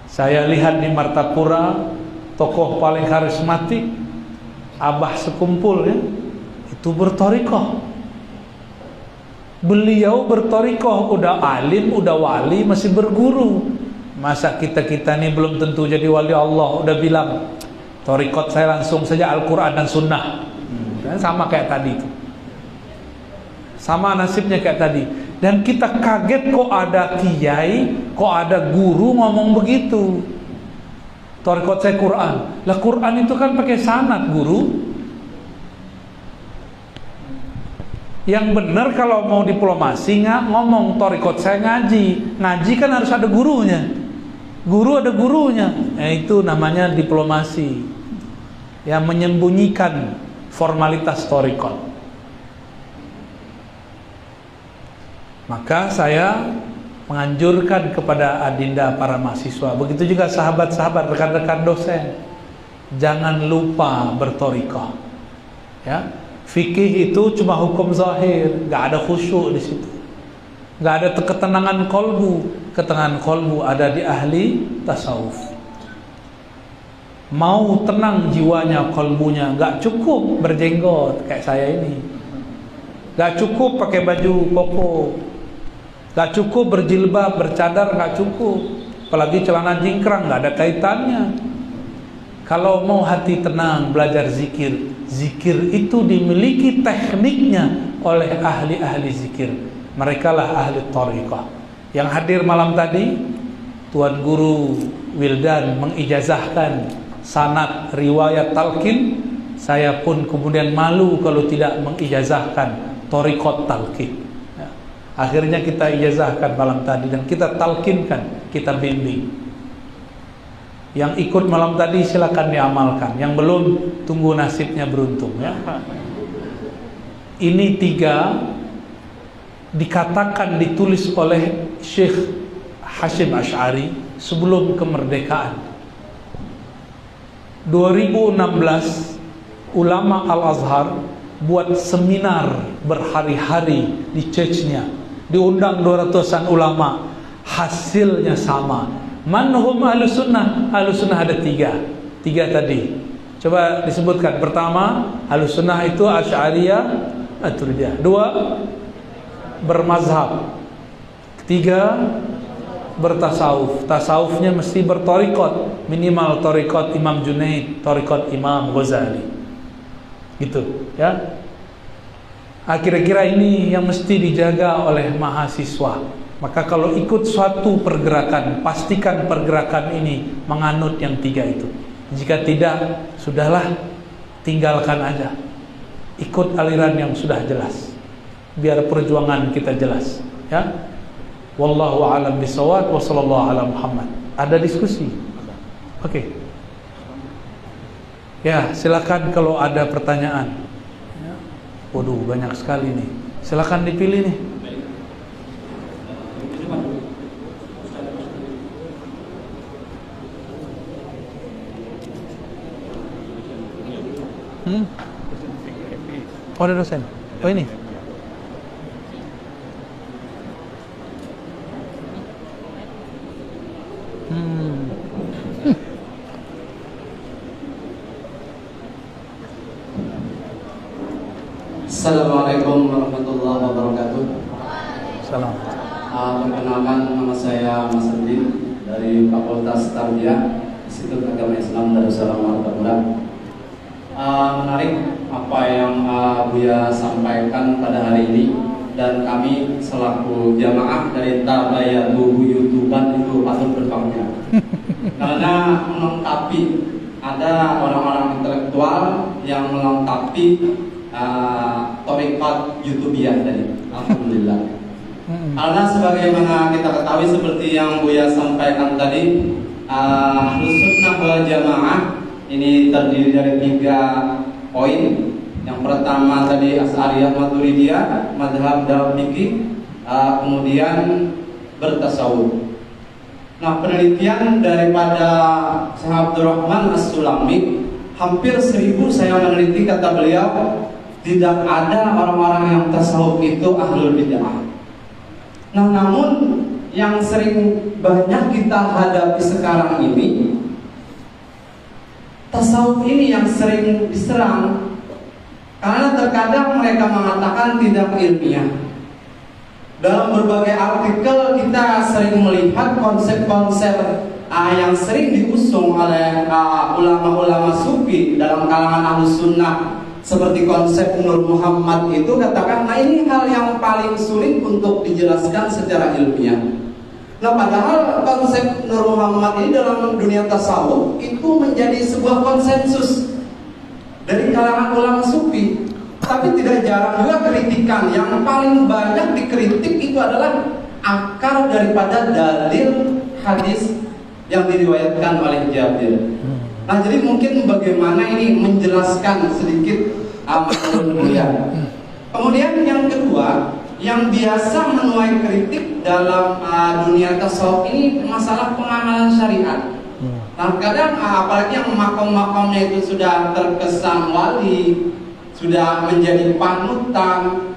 Saya lihat di Martapura, tokoh paling karismatik, abah sekumpul ya, itu berthariqah. Beliau berthariqah, udah alim, udah wali, masih berguru. Masa kita-kita ini belum tentu jadi wali Allah, udah bilang thariqat saya langsung saja Al-Quran dan Sunnah. Sama kayak tadi itu. Sama nasibnya kayak tadi. Dan kita kaget kok ada kiai, kok ada guru ngomong begitu. Thariqat saya Quran. Lah Quran itu kan pakai sanad, guru. Yang benar kalau mau diplomasi ngomong thariqat saya ngaji. Ngaji kan harus ada gurunya. Guru ada gurunya. Itu namanya diplomasi. Yang menyembunyikan formalitas thariqat. Maka saya menganjurkan kepada adinda para mahasiswa, begitu juga sahabat-sahabat, rekan-rekan dosen, jangan lupa berthariqah. Ya, fikih itu cuma hukum zahir, nggak ada khusyuk di situ, nggak ada ketenangan kolbu. Ketenangan kolbu ada di ahli tasawuf. Mau tenang jiwanya, kolbunya, nggak cukup berjenggot kayak saya ini, nggak cukup pakai baju koko, gak cukup berjilbab, bercadar, gak cukup. Apalagi celana jingkrang, gak ada kaitannya. Kalau mau hati tenang, belajar zikir. Zikir itu dimiliki tekniknya oleh ahli-ahli zikir. Mereka lah ahli thariqah. Yang hadir malam tadi, Tuan Guru Wildan mengijazahkan sanad riwayat talqin. Saya pun kemudian malu kalau tidak mengijazahkan thariqat talqin. Akhirnya kita ijazahkan malam tadi dan kita talqinkan, kita bimbing. Yang ikut malam tadi silakan diamalkan. Yang belum, tunggu nasibnya beruntung ya. Ini 3 dikatakan ditulis oleh Syekh Hasyim Asy'ari sebelum kemerdekaan. 2016 ulama Al-Azhar buat seminar berhari-hari di Chechnya. Diundang 200-an ulama. Hasilnya sama. Manhum ahlus sunnah. Ahlus sunnah ada 3 tadi. Coba disebutkan. Pertama, ahlus sunnah itu Asy'ariyah, Maturidiyah. 2, bermazhab. 3, bertasawuf. Tasawufnya mesti berthariqat. Minimal thariqat Imam Junaid, thariqat Imam Ghazali. Gitu ya. Kira-kira ini yang mesti dijaga oleh mahasiswa. Maka kalau ikut suatu pergerakan, pastikan pergerakan ini menganut yang 3 itu. Jika tidak, sudahlah, tinggalkan aja. Ikut aliran yang sudah jelas, biar perjuangan kita jelas ya. Wallahu a'lam bishawab wa sallallahu ala Muhammad. Ada diskusi? Oke. Ya, silakan kalau ada pertanyaan. Waduh, banyak sekali nih. Silakan dipilih nih. Oh, ada dosen. Oh, ini. Assalamualaikum warahmatullahi wabarakatuh. Salam. Perkenalkan, nama saya Mas Udin dari Fakultas Tarbiyah Institut Agama Islam Darussalam Martapura. Menarik apa yang Buya sampaikan pada hari ini, dan kami selaku jamaah dari Tabayatu Buyutuban itu patut berbangga karena melengkapi ada orang-orang intelektual yang melengkapi thariqat YouTubiah tadi. Alhamdulillah. Karena sebagaimana kita ketahui seperti yang Buya sampaikan tadi, Ahlus Sunnah wal Jamaah ini terdiri dari 3 poin. Yang pertama tadi Asy'ariyah Maturidiyah, mazhab dalam fikih, kemudian bertasawuf. Nah, penelitian daripada Syekh Abdurrahman As-Sulami, hampir 1000 saya meneliti, kata beliau, tidak ada orang-orang yang tasawuf itu ahlul bid'ah. Nah, namun yang sering banyak kita hadapi sekarang ini, tasawuf ini yang sering diserang karena terkadang mereka mengatakan tidak ilmiah. Dalam berbagai artikel kita sering melihat konsep-konsep yang sering diusung oleh ulama-ulama sufi dalam kalangan Ahlus Sunnah, seperti konsep Nur Muhammad itu, katakan, nah ini hal yang paling sulit untuk dijelaskan secara ilmiah. Nah, padahal konsep Nur Muhammad ini dalam dunia tasawuf itu menjadi sebuah konsensus dari kalangan ulama sufi. Tapi tidak jarang juga kritikan. Yang paling banyak dikritik itu adalah akar daripada dalil hadis yang diriwayatkan oleh Jabir. Nah, jadi mungkin bagaimana ini menjelaskan sedikit Alhamdulillah. Kemudian yang kedua, yang biasa menuai kritik dalam dunia tasawuf ini masalah pengamalan syariat. Nah, kadang apalagi yang makom-makomnya itu sudah terkesan wali, sudah menjadi panutan.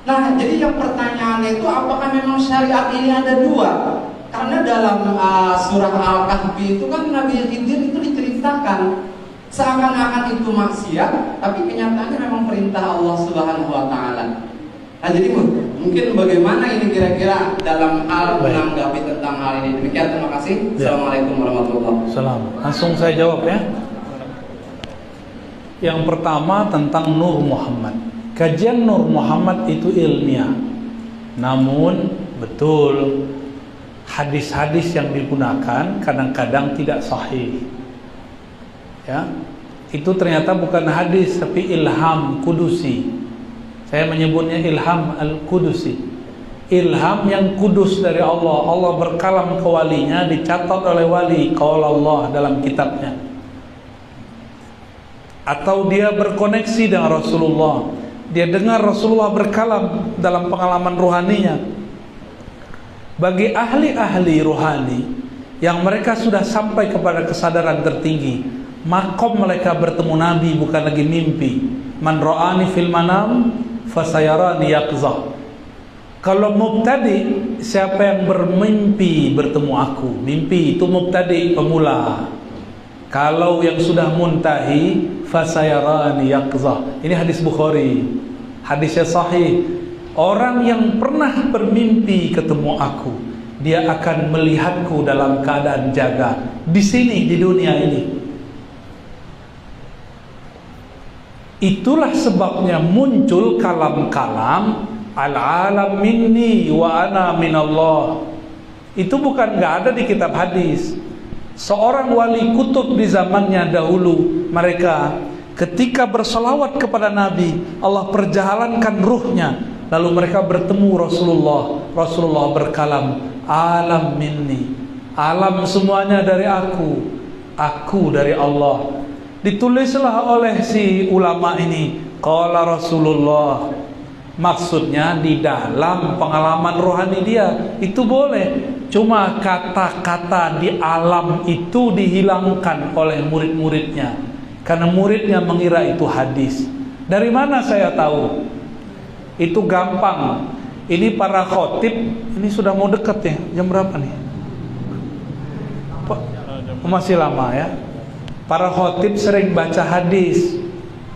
Nah, jadi yang pertanyaannya itu, apakah memang syariat ini ada 2? Karena dalam surah Al-Kahfi itu kan Nabi Khidir itu diceritakan seakan-akan itu maksiat, tapi kenyataannya memang perintah Allah Subhanahu wa taala. Nah, jadi mungkin bagaimana ini kira-kira dalam hal menanggapi tentang hal ini. Demikian, terima kasih. Assalamualaikum warahmatullahi wabarakatuh. Langsung saya jawab ya. Yang pertama tentang Nur Muhammad. Kajian Nur Muhammad itu ilmiah. Namun betul, hadis-hadis yang digunakan kadang-kadang tidak sahih. Ya, itu ternyata bukan hadis tapi ilham kudusi. Saya menyebutnya ilham al-kudusi. Ilham yang kudus dari Allah. Allah berkalam ke walinya, dicatat oleh wali qaul Allah dalam kitabnya. Atau dia berkoneksi dengan Rasulullah, dia dengar Rasulullah berkalam dalam pengalaman ruhaninya. Bagi ahli-ahli ruhani yang mereka sudah sampai kepada kesadaran tertinggi, makom mereka bertemu Nabi bukan lagi mimpi. Man ra'ani fil manam fasayarani yaqzah. Kalau mubtadi, siapa yang bermimpi bertemu aku, mimpi itu mubtadi, pemula. Kalau yang sudah muntahi, fasayarani yaqzah. Ini hadis Bukhari, hadisnya sahih. Orang yang pernah bermimpi ketemu aku, dia akan melihatku dalam keadaan jaga di sini, di dunia ini. Itulah sebabnya muncul kalam-kalam al-alam minni wa ana minallah. Itu bukan nggak ada di kitab hadis. Seorang wali kutub di zamannya dahulu, mereka ketika berselawat kepada Nabi, Allah perjalankan ruhnya, lalu mereka bertemu Rasulullah. Rasulullah berkalam, alam minni, alam semuanya dari aku dari Allah. Ditulislah oleh si ulama ini, qala Rasulullah. Maksudnya di dalam pengalaman rohani dia itu boleh, cuma kata-kata di alam itu dihilangkan oleh murid-muridnya karena muridnya mengira itu hadis. Dari mana saya tahu? Itu gampang. Ini para khotib, ini sudah mau dekat ya. Jam berapa nih? Masih lama ya. Para khotib sering baca hadis.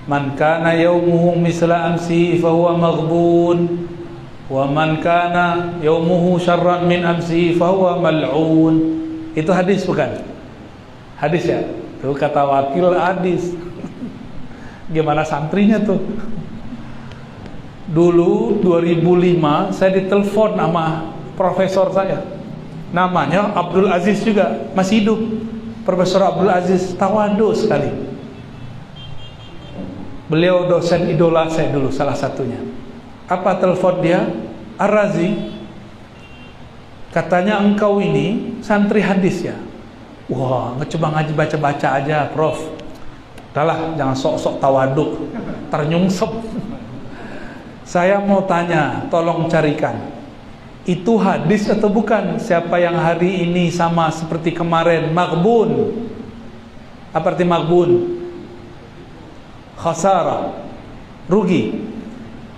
Man kana yaumuhu misla amsi fahuwa maghbun, wa man kana yaumuhu syarran min amsi fahuwa mal'un. Itu hadis bukan? Hadis ya? Itu kata wakil hadis. Gimana santrinya tuh? Dulu 2005 saya ditelepon sama profesor saya. Namanya Abdul Aziz juga, masih hidup. Profesor Abdul Aziz tawadu sekali. Beliau dosen idola saya dulu, salah satunya. Apa telepon dia? Ar-Razi, katanya engkau ini santri hadis ya? Wah, cuma ngaji baca-baca aja, Prof. Udahlah, jangan sok-sok tawaduk, ternyungsep. Saya mau tanya, tolong carikan, itu hadis atau bukan? Siapa yang hari ini sama seperti kemarin maghbun? Apa arti maghbun? Khasara, rugi.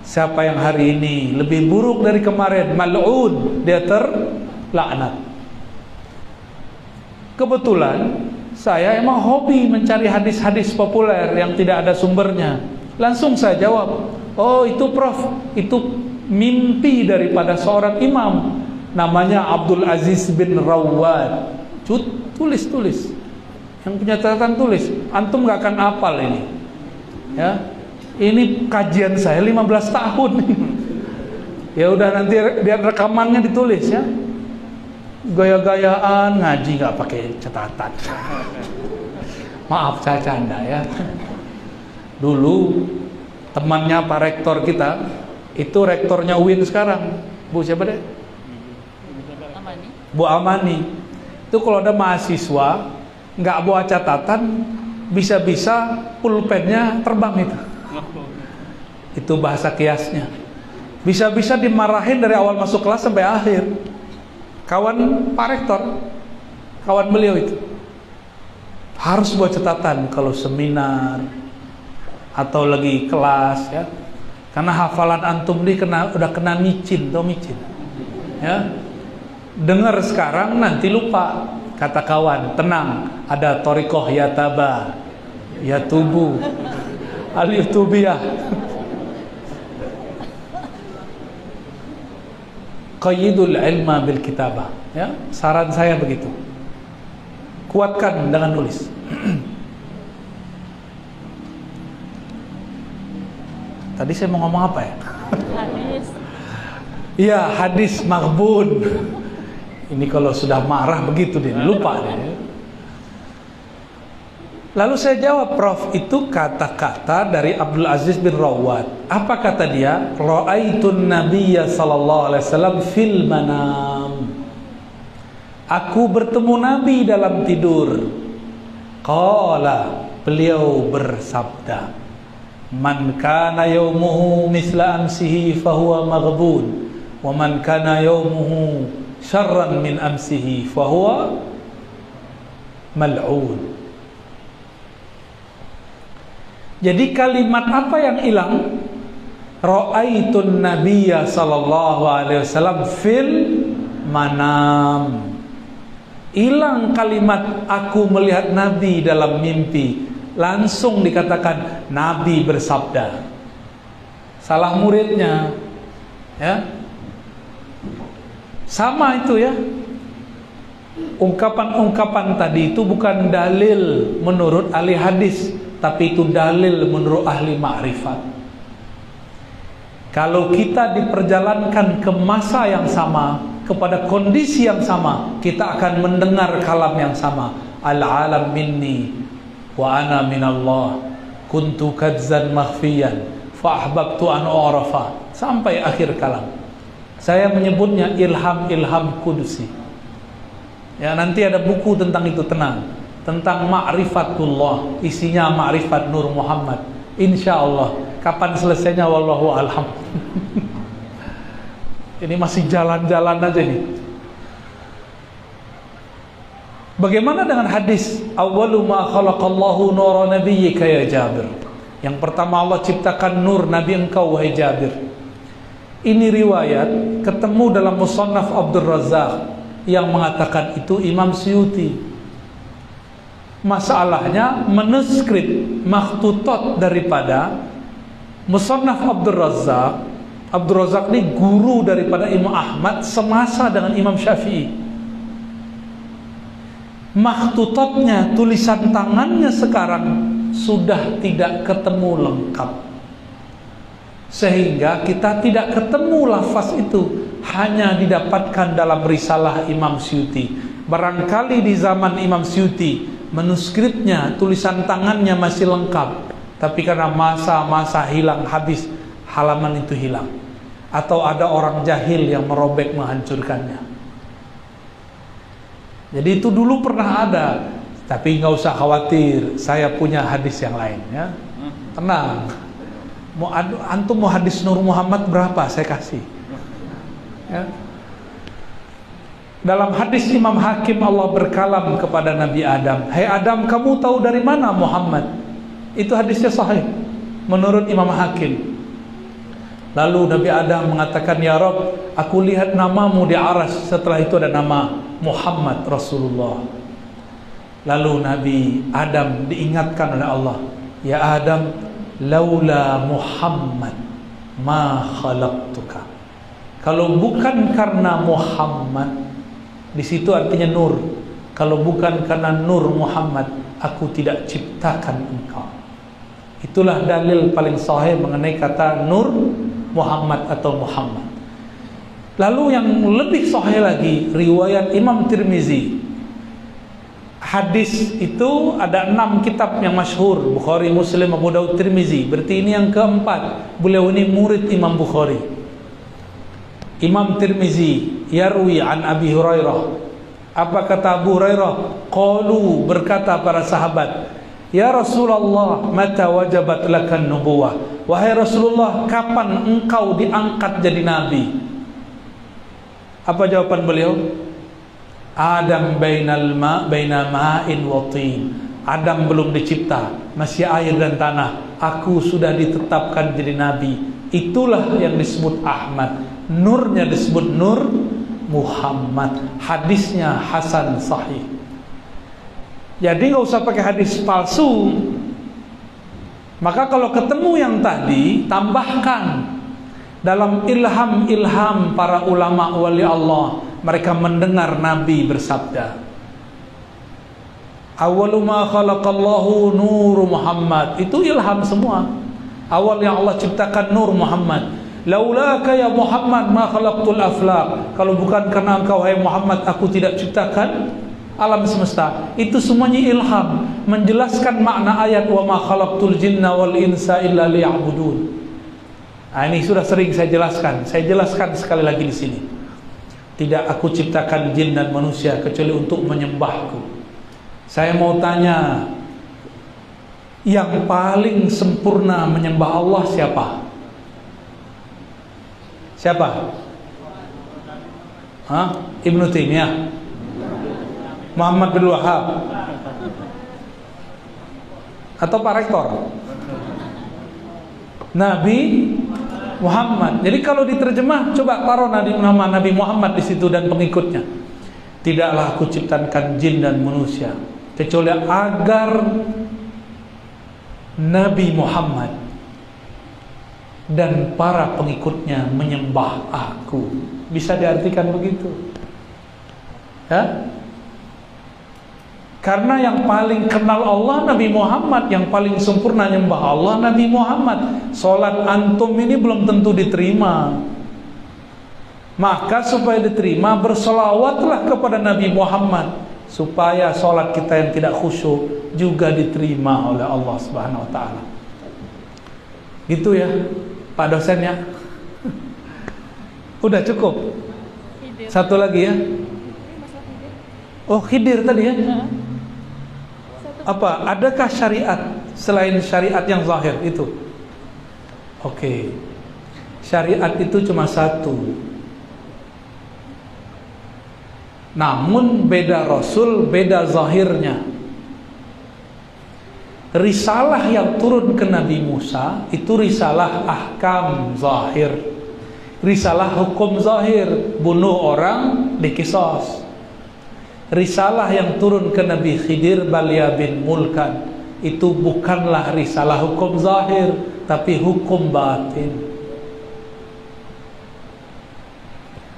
Siapa yang hari ini lebih buruk dari kemarin, mal'un, dia terlaknat. Kebetulan saya emang hobi mencari hadis-hadis populer yang tidak ada sumbernya. Langsung saya jawab, oh itu Prof, itu mimpi daripada seorang imam, namanya Abdul Aziz bin Rawad. Tulis. Yang punya catatan tulis. Antum gak akan hafal ini. Ya. Ini kajian saya 15 tahun. Ya udah, nanti dia rekamannya ditulis ya. Gaya-gayaan ngaji nggak pakai catatan. Maaf, saya canda ya. Dulu temannya Pak Rektor kita, itu rektornya UIN sekarang, Bu siapa deh? Bu Amani. Itu kalau ada mahasiswa nggak bawa catatan, bisa-bisa pulpennya terbang itu. Itu bahasa kiasnya. Bisa-bisa dimarahin dari awal masuk kelas sampai akhir. Kawan Pak Rektor, kawan beliau itu harus buat catatan kalau seminar atau lagi kelas ya. Karena hafalan antum ini udah kena micin, tau micin. Ya. Dengar sekarang nanti lupa. Kata kawan, tenang, ada Thariqah Yataba, Yatubu, Al-Yutubiyah. Qayyidul ilma bil kitabah ya, saran saya begitu. Kuatkan dengan nulis. Tadi saya mau ngomong apa ya? Hadis. Iya, hadis maghbun. Ini kalau sudah marah begitu deh, lupa deh. Lalu saya jawab, Prof, itu kata-kata dari Abdul Aziz bin Rawad. Apa kata dia? Ra'aitun Nabiyya sallallahu alaihi wasallam fil manam. Aku bertemu Nabi dalam tidur. Qala, beliau bersabda, man kana yaumuhu misla amsihi fahuwa maghbun, wa man kana yaumuhu syarran min amsihi fahuwa mal'un. Jadi kalimat apa yang hilang? Ra'aitun Nabiyya sallallahu alaihi wasallam fil manam. Hilang kalimat aku melihat Nabi dalam mimpi. Langsung dikatakan Nabi bersabda. Salah muridnya. Ya. Sama itu ya. Ungkapan-ungkapan tadi itu bukan dalil menurut ahli hadis, tapi itu dalil menurut ahli ma'rifat. Kalau kita diperjalankan ke masa yang sama, kepada kondisi yang sama, kita akan mendengar kalam yang sama. Al-alam minni wa ana minallah, kuntu kadzan makhfiyan fa ahbabtu an u'rafa, sampai akhir kalam. Saya menyebutnya ilham kudusi. Ya, nanti ada buku tentang itu, tenang. Tentang ma'rifatullah, isinya ma'rifat Nur Muhammad. Insya Allah. Kapan selesainya wallahu alam. Ini masih jalan-jalan aja nih. Bagaimana dengan hadis awwalu ma khalaqallahu nura nabiyyika ya Jabir? Yang pertama Allah ciptakan nur Nabi engkau wahai Jabir. Ini riwayat ketemu dalam Musannaf Abdul Razzaq yang mengatakan itu Imam Suyuti. Masalahnya manuskrip makhtutat daripada Musannaf Abdul Razzaq. Abdul Razzaq ini guru daripada Imam Ahmad semasa dengan Imam Syafi'i. Makhtutatnya, tulisan tangannya sekarang sudah tidak ketemu lengkap, sehingga kita tidak ketemu lafaz itu, hanya didapatkan dalam risalah Imam Suyuti. Barangkali di zaman Imam Suyuti manuskripnya, tulisan tangannya masih lengkap, tapi karena masa-masa hilang, habis, halaman itu hilang, atau ada orang jahil yang merobek menghancurkannya. Jadi itu dulu pernah ada, tapi nggak usah khawatir, saya punya hadis yang lain ya. Tenang. Antum mau hadis Nur Muhammad berapa saya kasih ya. Dalam hadis Imam Hakim, Allah berkalam kepada Nabi Adam, "Hai Adam, kamu tahu dari mana Muhammad?" Itu hadisnya sahih menurut Imam Hakim. Lalu Nabi Adam mengatakan, "Ya Rabb, aku lihat namamu di aras." Setelah itu ada nama Muhammad Rasulullah. Lalu Nabi Adam diingatkan oleh Allah, "Ya Adam, laula Muhammad ma khalaqtuka." Kalau bukan karena Muhammad, di situ artinya nur. Kalau bukan karena nur Muhammad, aku tidak ciptakan engkau. Itulah dalil paling sahih mengenai kata nur Muhammad atau Muhammad. Lalu yang lebih sahih lagi, riwayat Imam Tirmizi. Hadis itu ada 6 kitab yang masyhur, Bukhari, Muslim, Abu Daud, Tirmizi. Berarti ini yang keempat. Beliau ini murid Imam Bukhari. Imam Tirmizi yarwi an Abi Hurairah. Apa kata Abu Hurairah? Qalu, berkata para sahabat, "Ya Rasulullah, mata wajabat lakan nubuwah?" Wahai Rasulullah, kapan engkau diangkat jadi nabi? Apa jawaban beliau? Adam baina ma'in wa tin. Adam belum dicipta, masih air dan tanah. Aku sudah ditetapkan jadi nabi. Itulah yang disebut Ahmad. Nurnya disebut Nur Muhammad. Hadisnya hasan sahih. Jadi nggak usah pakai hadis palsu. Maka kalau ketemu yang tadi, tambahkan. Dalam ilham-ilham para ulama wali Allah, mereka mendengar Nabi bersabda, "Awwalu ma khalaqallahu nur Muhammad." Itu ilham semua. Awal yang Allah ciptakan nur Muhammad. "Laulaka ya Muhammad ma khalaqtul aflaq." Kalau bukan karena engkau hai Muhammad, aku tidak ciptakan alam semesta. Itu semuanya ilham, menjelaskan makna ayat wa ma khalaqtul jinna wal insa illa liya'budun. Nah, ini sudah sering saya jelaskan. Saya jelaskan sekali lagi di sini. Tidak aku ciptakan jin dan manusia kecuali untuk menyembahku. Saya mau tanya, yang paling sempurna menyembah Allah siapa? Siapa? Hah? Ibnu Taimiyah? Muhammad bin Wahab? Atau Pak Rektor? Nabi Muhammad. Jadi kalau diterjemah, coba taruh nama Nabi Muhammad di situ dan pengikutnya. Tidaklah aku ciptakan jin dan manusia kecuali agar Nabi Muhammad dan para pengikutnya menyembah aku. Bisa diartikan begitu ya? Karena yang paling kenal Allah Nabi Muhammad, yang paling sempurna nyembah Allah Nabi Muhammad. Salat antum ini belum tentu diterima. Maka supaya diterima, bersolawatlah kepada Nabi Muhammad, supaya salat kita yang tidak khusyuk juga diterima oleh Allah Subhanahu wa taala. Gitu ya, Pak dosen ya. Udah cukup. Satu lagi ya. Oh, Khidir tadi ya. Apa? Adakah syariat selain syariat yang zahir itu? Oke. Syariat itu cuma satu. Namun beda Rasul, beda zahirnya. Risalah yang turun ke Nabi Musa itu risalah ahkam zahir. Risalah hukum zahir, bunuh orang dikisos. Risalah yang turun ke Nabi Khidir Balya bin Mulkan itu bukanlah risalah hukum zahir, tapi hukum batin.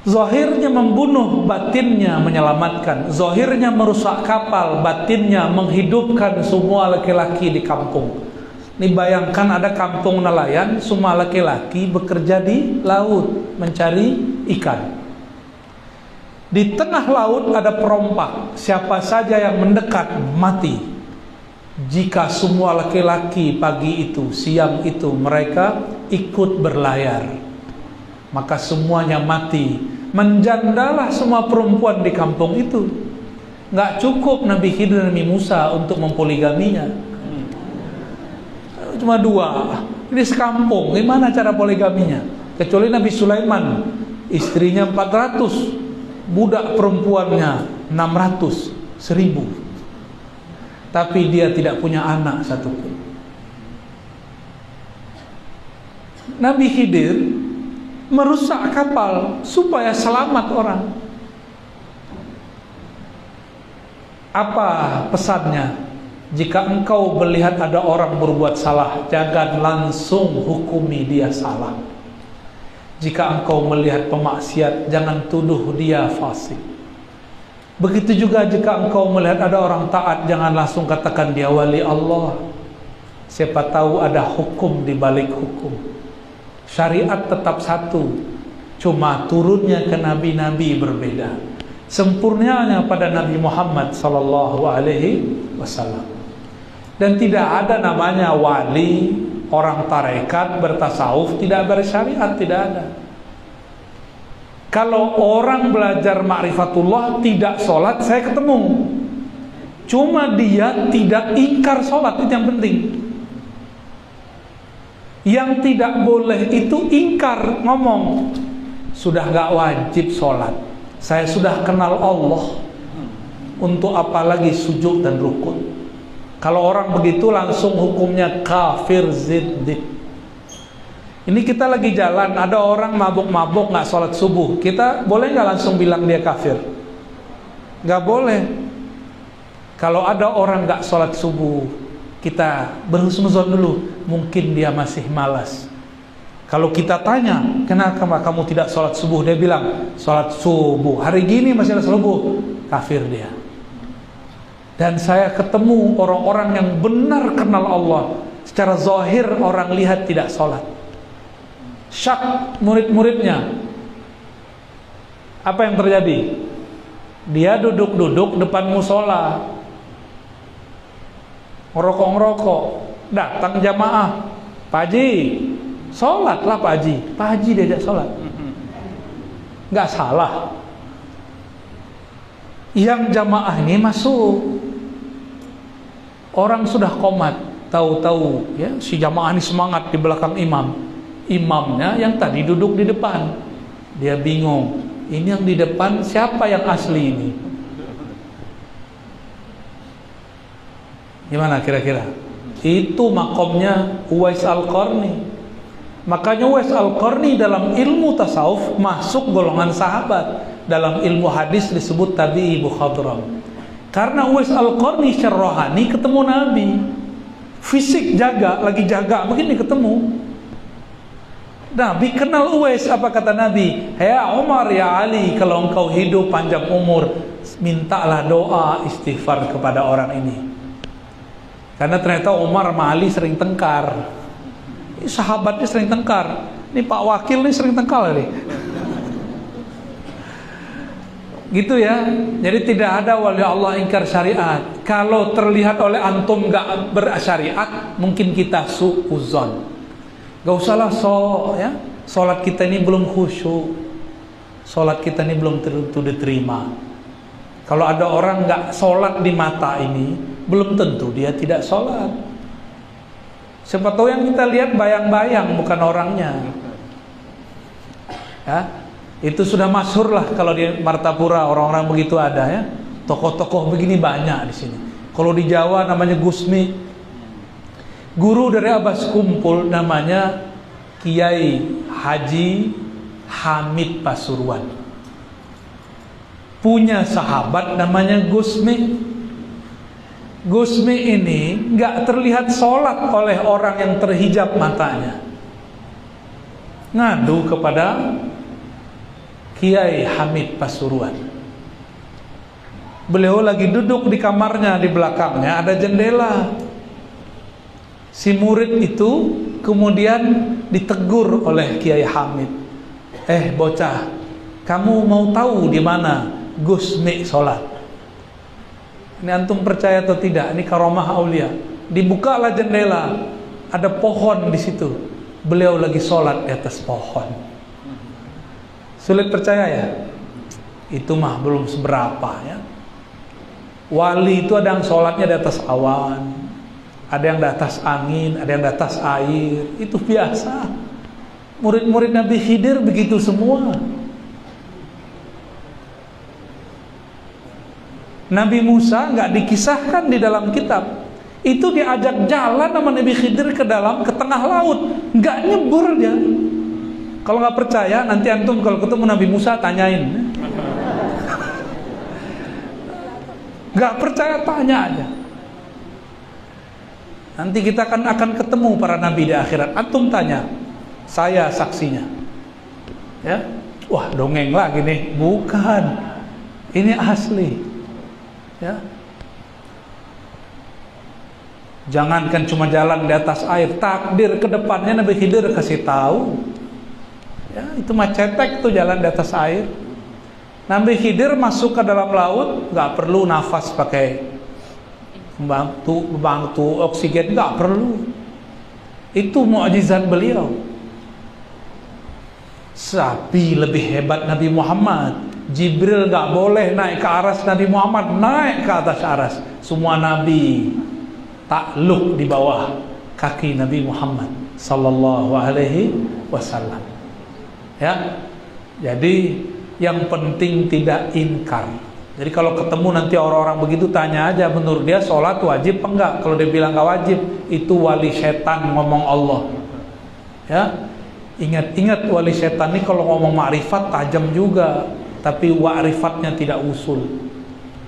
Zahirnya membunuh, batinnya menyelamatkan. Zahirnya merusak kapal, batinnya menghidupkan semua laki-laki di kampung. Ini bayangkan ada kampung nelayan, semua laki-laki bekerja di laut mencari ikan. Di tengah laut ada perompak, siapa saja yang mendekat mati. Jika semua laki-laki pagi itu, siang itu mereka ikut berlayar, maka semuanya mati. Menjandalah semua perempuan di kampung itu. Nggak cukup Nabi Khidir dan Nabi Musa untuk mempoligaminya, cuma 2. Ini sekampung, gimana cara poligaminya? Kecuali Nabi Sulaiman, istrinya 400, budak perempuannya 600, 1000. Tapi dia tidak punya anak satupun. Nabi Khidir merusak kapal supaya selamat orang. Apa pesannya? Jika engkau melihat ada orang berbuat salah, jangan langsung hukumi dia salah. Jika engkau melihat pemaksiat, jangan tuduh dia fasik. Begitu juga jika engkau melihat ada orang taat, jangan langsung katakan dia wali Allah. Siapa tahu ada hukum di balik hukum. Syariat tetap satu, cuma turunnya ke nabi-nabi berbeda. Sempurnanya pada Nabi Muhammad sallallahu alaihi wasallam. Dan tidak ada namanya wali, orang tarekat, bertasawuf, tidak bersyariat, tidak ada. Kalau orang belajar ma'rifatullah tidak sholat, saya ketemu. Cuma dia tidak ingkar sholat, itu yang penting. Yang tidak boleh itu ingkar, ngomong sudah gak wajib sholat, saya sudah kenal Allah, untuk apa lagi sujud dan rukun. Kalau orang begitu langsung hukumnya kafir ziddiq. Ini kita lagi jalan, ada orang mabuk-mabuk gak sholat subuh, kita boleh gak langsung bilang dia kafir? Gak boleh. Kalau ada orang gak sholat subuh, kita berhusnuzon dulu, mungkin dia masih malas. Kalau kita tanya, kenapa kamu tidak sholat subuh? Dia bilang, sholat subuh, hari gini masih ada subuh, kafir dia. Dan saya ketemu orang-orang yang benar kenal Allah, secara zahir orang lihat tidak sholat. Syak murid-muridnya. Apa yang terjadi? Dia duduk-duduk depan musola, ngerokok-ngerokok. Datang jamaah, Pak Haji, sholatlah Pak Haji. Pak Haji diajak sholat, nggak salah. Yang jamaah ini masuk, orang sudah qomat, tahu-tahu ya si jamaah ini semangat di belakang imam. Imamnya yang tadi duduk di depan, dia bingung. Ini yang di depan siapa yang asli ini? Gimana kira-kira? Itu makomnya Uwais Al-Qarni. Makanya Uwais Al-Qarni dalam ilmu tasawuf masuk golongan sahabat. Dalam ilmu hadis disebut tabi'i mukhadram. Karena Uwais Al-Qarni secara rohani ketemu Nabi. Fisik jaga, lagi jaga, begini ketemu. Nabi kenal Uwais, apa kata Nabi? Ya Umar, ya Ali, kalau engkau hidup panjang umur, mintalah doa istighfar kepada orang ini. Karena ternyata Umar sama Ali sering tengkar. Ini sahabatnya sering tengkar. Ini Pak Wakil ini sering tengkar nih. Gitu ya. Jadi tidak ada wali Allah ingkar syariat. Kalau terlihat oleh antum gak bersyariat, mungkin kita su'uzon. Gak usahlah ya. Sholat kita ini belum khusyuk, sholat kita ini belum tentu diterima. Kalau ada orang gak sholat di mata ini, belum tentu dia tidak sholat. Siapa tahu yang kita lihat bayang-bayang, bukan orangnya. Ya, itu sudah masyhur lah kalau di Martapura orang-orang begitu ada ya. Tokoh-tokoh begini banyak di sini. Kalau di Jawa namanya Gusmi. Guru dari Abbas Kumpul namanya Kiai Haji Hamid Pasuruan. Punya sahabat namanya Gusmi. Gusmi ini nggak terlihat sholat oleh orang yang terhijab matanya. Ngadu kepada Kiai Hamid Pasuruan. Beliau lagi duduk di kamarnya, di belakangnya ada jendela. Si murid itu kemudian ditegur oleh Kiai Hamid. Bocah, kamu mau tahu di mana Gusmi sholat. Ini antum percaya atau tidak? Ini karomah aulia. Dibukalah jendela, ada pohon di situ. Beliau lagi sholat di atas pohon. Sulit percaya ya? Itu mah belum seberapa ya. Wali itu ada yang sholatnya di atas awan, ada yang di atas angin, ada yang di atas air. Itu biasa. Murid-murid Nabi Khidir begitu semua. Nabi Musa nggak dikisahkan di dalam kitab. Itu diajak jalan sama Nabi Khidir ke tengah laut, nggak nyebur dia. Kalau nggak percaya, nanti antum kalau ketemu Nabi Musa tanyain. Nggak percaya tanya aja. Nanti kita akan ketemu para nabi di akhirat. Antum tanya, saya saksinya. Ya, wah dongeng lagi nih. Bukan, ini asli. Ya, jangankan cuma jalan di atas air, takdir ke depannya Nabi Khidir kasih tahu. Ya, itu mah cetek tuh jalan di atas air. Nabi Khidir masuk ke dalam laut, nggak perlu nafas pakai bantu oksigen, nggak perlu. Itu mukjizat beliau. Tapi lebih hebat Nabi Muhammad. Jibril nggak boleh naik ke aras Nabi Muhammad, naik ke atas aras. Semua nabi takluk di bawah kaki Nabi Muhammad sallallahu alaihi wasallam. Ya, jadi yang penting tidak inkar. Jadi kalau ketemu nanti orang-orang begitu, tanya aja menurut dia sholat wajib apa enggak. Kalau dia bilang nggak wajib, itu wali setan ngomong Allah. Ya, ingat-ingat wali setan ini kalau ngomong makrifat tajam juga, tapi wa'rifatnya tidak usul.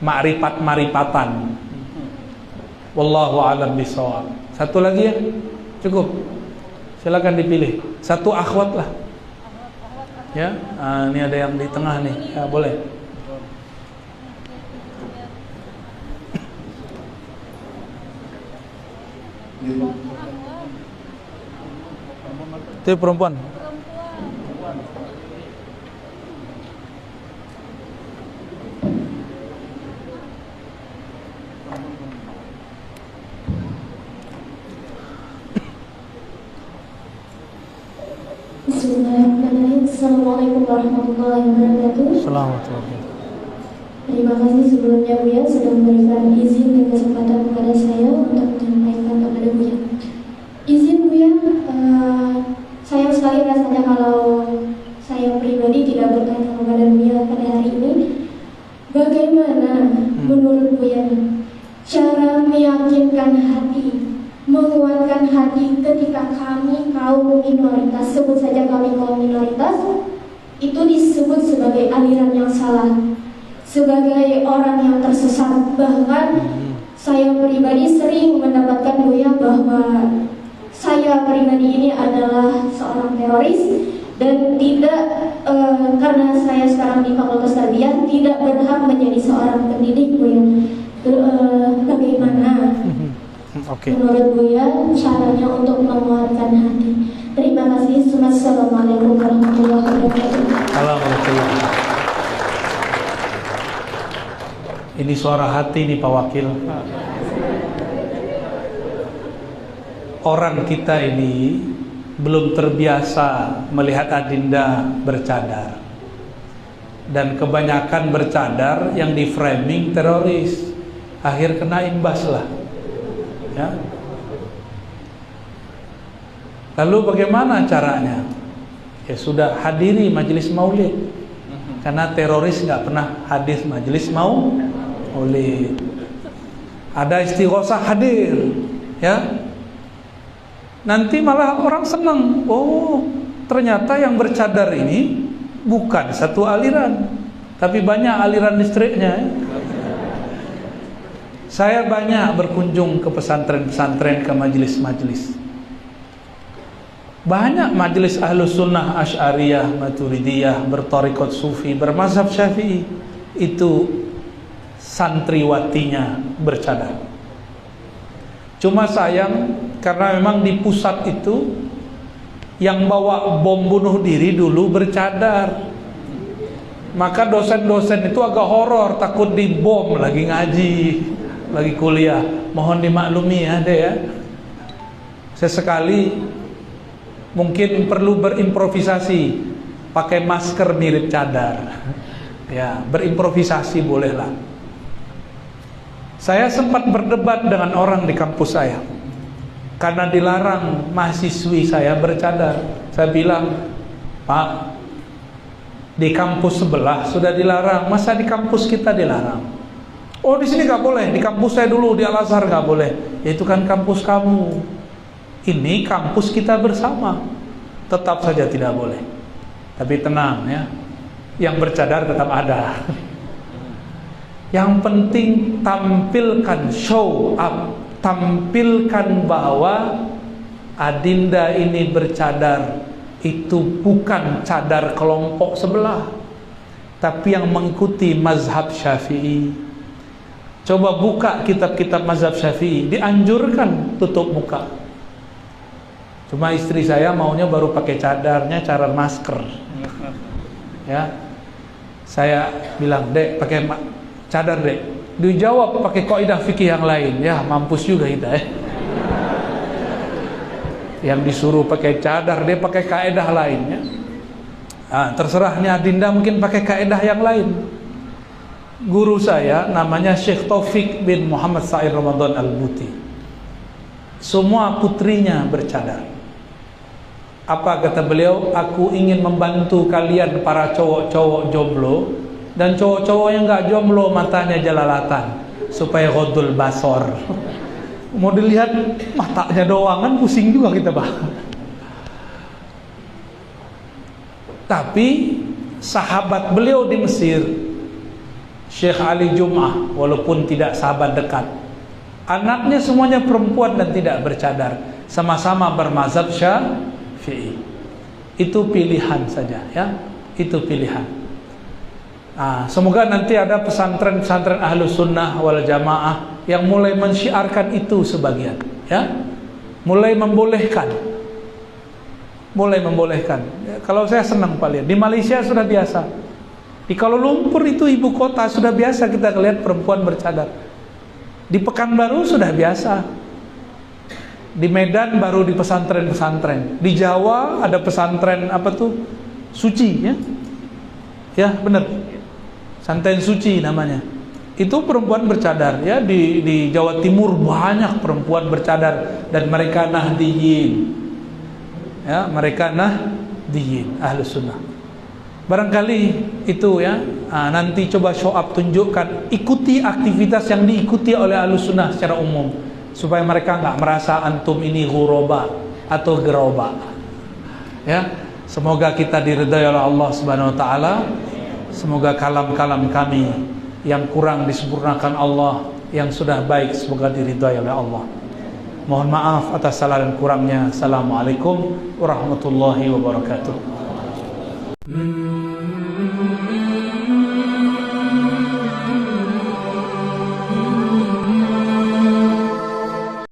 Makrifat-marifatan. Wallahu a'lam bishawab. Satu lagi ya, cukup. Silakan dipilih. Satu akhwat lah. Ya, ini ada yang di tengah nih. Ya, boleh. Itu perempuan. Bismillahirrahmanirrahim. Assalamualaikum warahmatullahi wabarakatuh. Assalamualaikum. Terima kasih sebelumnya Buya sudah memberikan izin dan kesempatan kepada saya untuk menyampaikan kepada Buya. Izin Buya, sayang sekali rasanya kalau saya pribadi tidak bertanya kepada Buya pada hari ini. Bagaimana menurut Buya cara meyakinkan hati, menguatkan hati ketika kami kaum minoritas, sebut saja kami kaum minoritas, itu disebut sebagai aliran yang salah, sebagai orang yang tersesat. Bahkan saya pribadi sering mendapatkan Buya bahwa saya pribadi ini adalah seorang teroris dan tidak karena saya sekarang di Fakultas Tarbiyah tidak berhak menjadi seorang pendidik Buya. Bagaimana menurut Buya caranya untuk menguatkan hati? Terima kasih. Assalamualaikum warahmatullahi wabarakatuh. Alhamdulillah. Ini suara hati nih Pak Wakil. Orang kita ini belum terbiasa melihat adinda bercadar. Dan kebanyakan bercadar yang di framing teroris. Akhir kena imbas lah. Ya. Lalu bagaimana caranya? Ya sudah, hadiri majelis maulid. Karena teroris nggak pernah hadir majelis maulid. Ada istighosah hadir, ya. Nanti malah orang senang. Oh, ternyata yang bercadar ini bukan satu aliran, tapi banyak aliran listriknya. Saya banyak berkunjung ke pesantren-pesantren, ke majelis-majelis. Banyak majelis Ahlus Sunnah, Asy'ariyah, Maturidiyah, bertarikot Sufi, bermazhab Syafi'i. Itu santriwatinya bercadar. Cuma sayang, karena memang di pusat itu yang bawa bom bunuh diri dulu bercadar. Maka dosen-dosen itu agak horor, takut dibom lagi ngaji, lagi kuliah. Mohon dimaklumi ya, Dek ya. Sesekali mungkin perlu berimprovisasi, pakai masker mirip cadar. Ya, berimprovisasi bolehlah. Saya sempat berdebat dengan orang di kampus saya karena dilarang mahasiswi saya bercadar. Saya bilang, Pak, di kampus sebelah sudah dilarang, masa di kampus kita dilarang? Oh, di sini nggak boleh, di kampus saya dulu di Al-Azhar nggak boleh. Ya, itu kan kampus kamu. Ini kampus kita bersama, tetap saja tidak boleh. Tapi tenang ya, yang bercadar tetap ada. Yang penting tampilkan, show up, tampilkan bahwa Adinda ini bercadar. Itu bukan cadar kelompok sebelah, tapi yang mengikuti mazhab Syafi'i. Coba buka kitab-kitab mazhab Syafi'i, dianjurkan tutup muka. Cuma istri saya maunya baru pakai cadarnya cara masker. Ya, saya bilang, Dek, pakai cadar, Dek. Dijawab pakai kaidah fikih yang lain. Ya, mampus juga kita Yang disuruh pakai cadar, dia pakai kaidah lainnya. Terserahnya Adinda mungkin pakai kaidah yang lain. Guru saya namanya Syekh Taufik bin Muhammad Sa'id Ramadan Al-Buti. Semua putrinya bercadar. Apa kata beliau? Aku ingin membantu kalian para cowok-cowok jomblo dan cowok-cowok yang gak jomblo matanya jelalatan supaya ghaddul basor. Mau dilihat matanya doang kan pusing juga kita, Pak. Tapi sahabat beliau di Mesir, Syekh Ali Jum'ah, walaupun tidak sahabat dekat, anaknya semuanya perempuan dan tidak bercadar, sama-sama bermazhab Syafi'i. Itu pilihan saja ya, itu pilihan. Semoga nanti ada pesantren-pesantren Ahlus Sunnah wal Jamaah yang mulai mensyiarkan itu sebagian ya, mulai membolehkan ya, kalau saya senang Pak lihat di Malaysia sudah biasa, di Kuala Lumpur itu ibu kota sudah biasa kita lihat perempuan bercadar, di Pekanbaru sudah biasa, di Medan baru di pesantren-pesantren, di Jawa ada pesantren apa tuh suci ya benar, Santen Suci namanya. Itu perempuan bercadar ya, di Jawa Timur banyak perempuan bercadar dan mereka nahdiyin. Ya, mereka nahdiyin, Ahlus Sunnah. Barangkali itu ya, nanti coba show up, tunjukkan, ikuti aktivitas yang diikuti oleh Ahlus Sunnah secara umum supaya mereka nggak merasa antum ini ghuraba atau geroba. Ya, semoga kita diridhai oleh Allah Subhanahu wa taala. Semoga kalam-kalam kami yang kurang disempurnakan Allah, yang sudah baik semoga diridhai oleh Allah. Mohon maaf atas salah dan kurangnya. Assalamualaikum warahmatullahi wabarakatuh.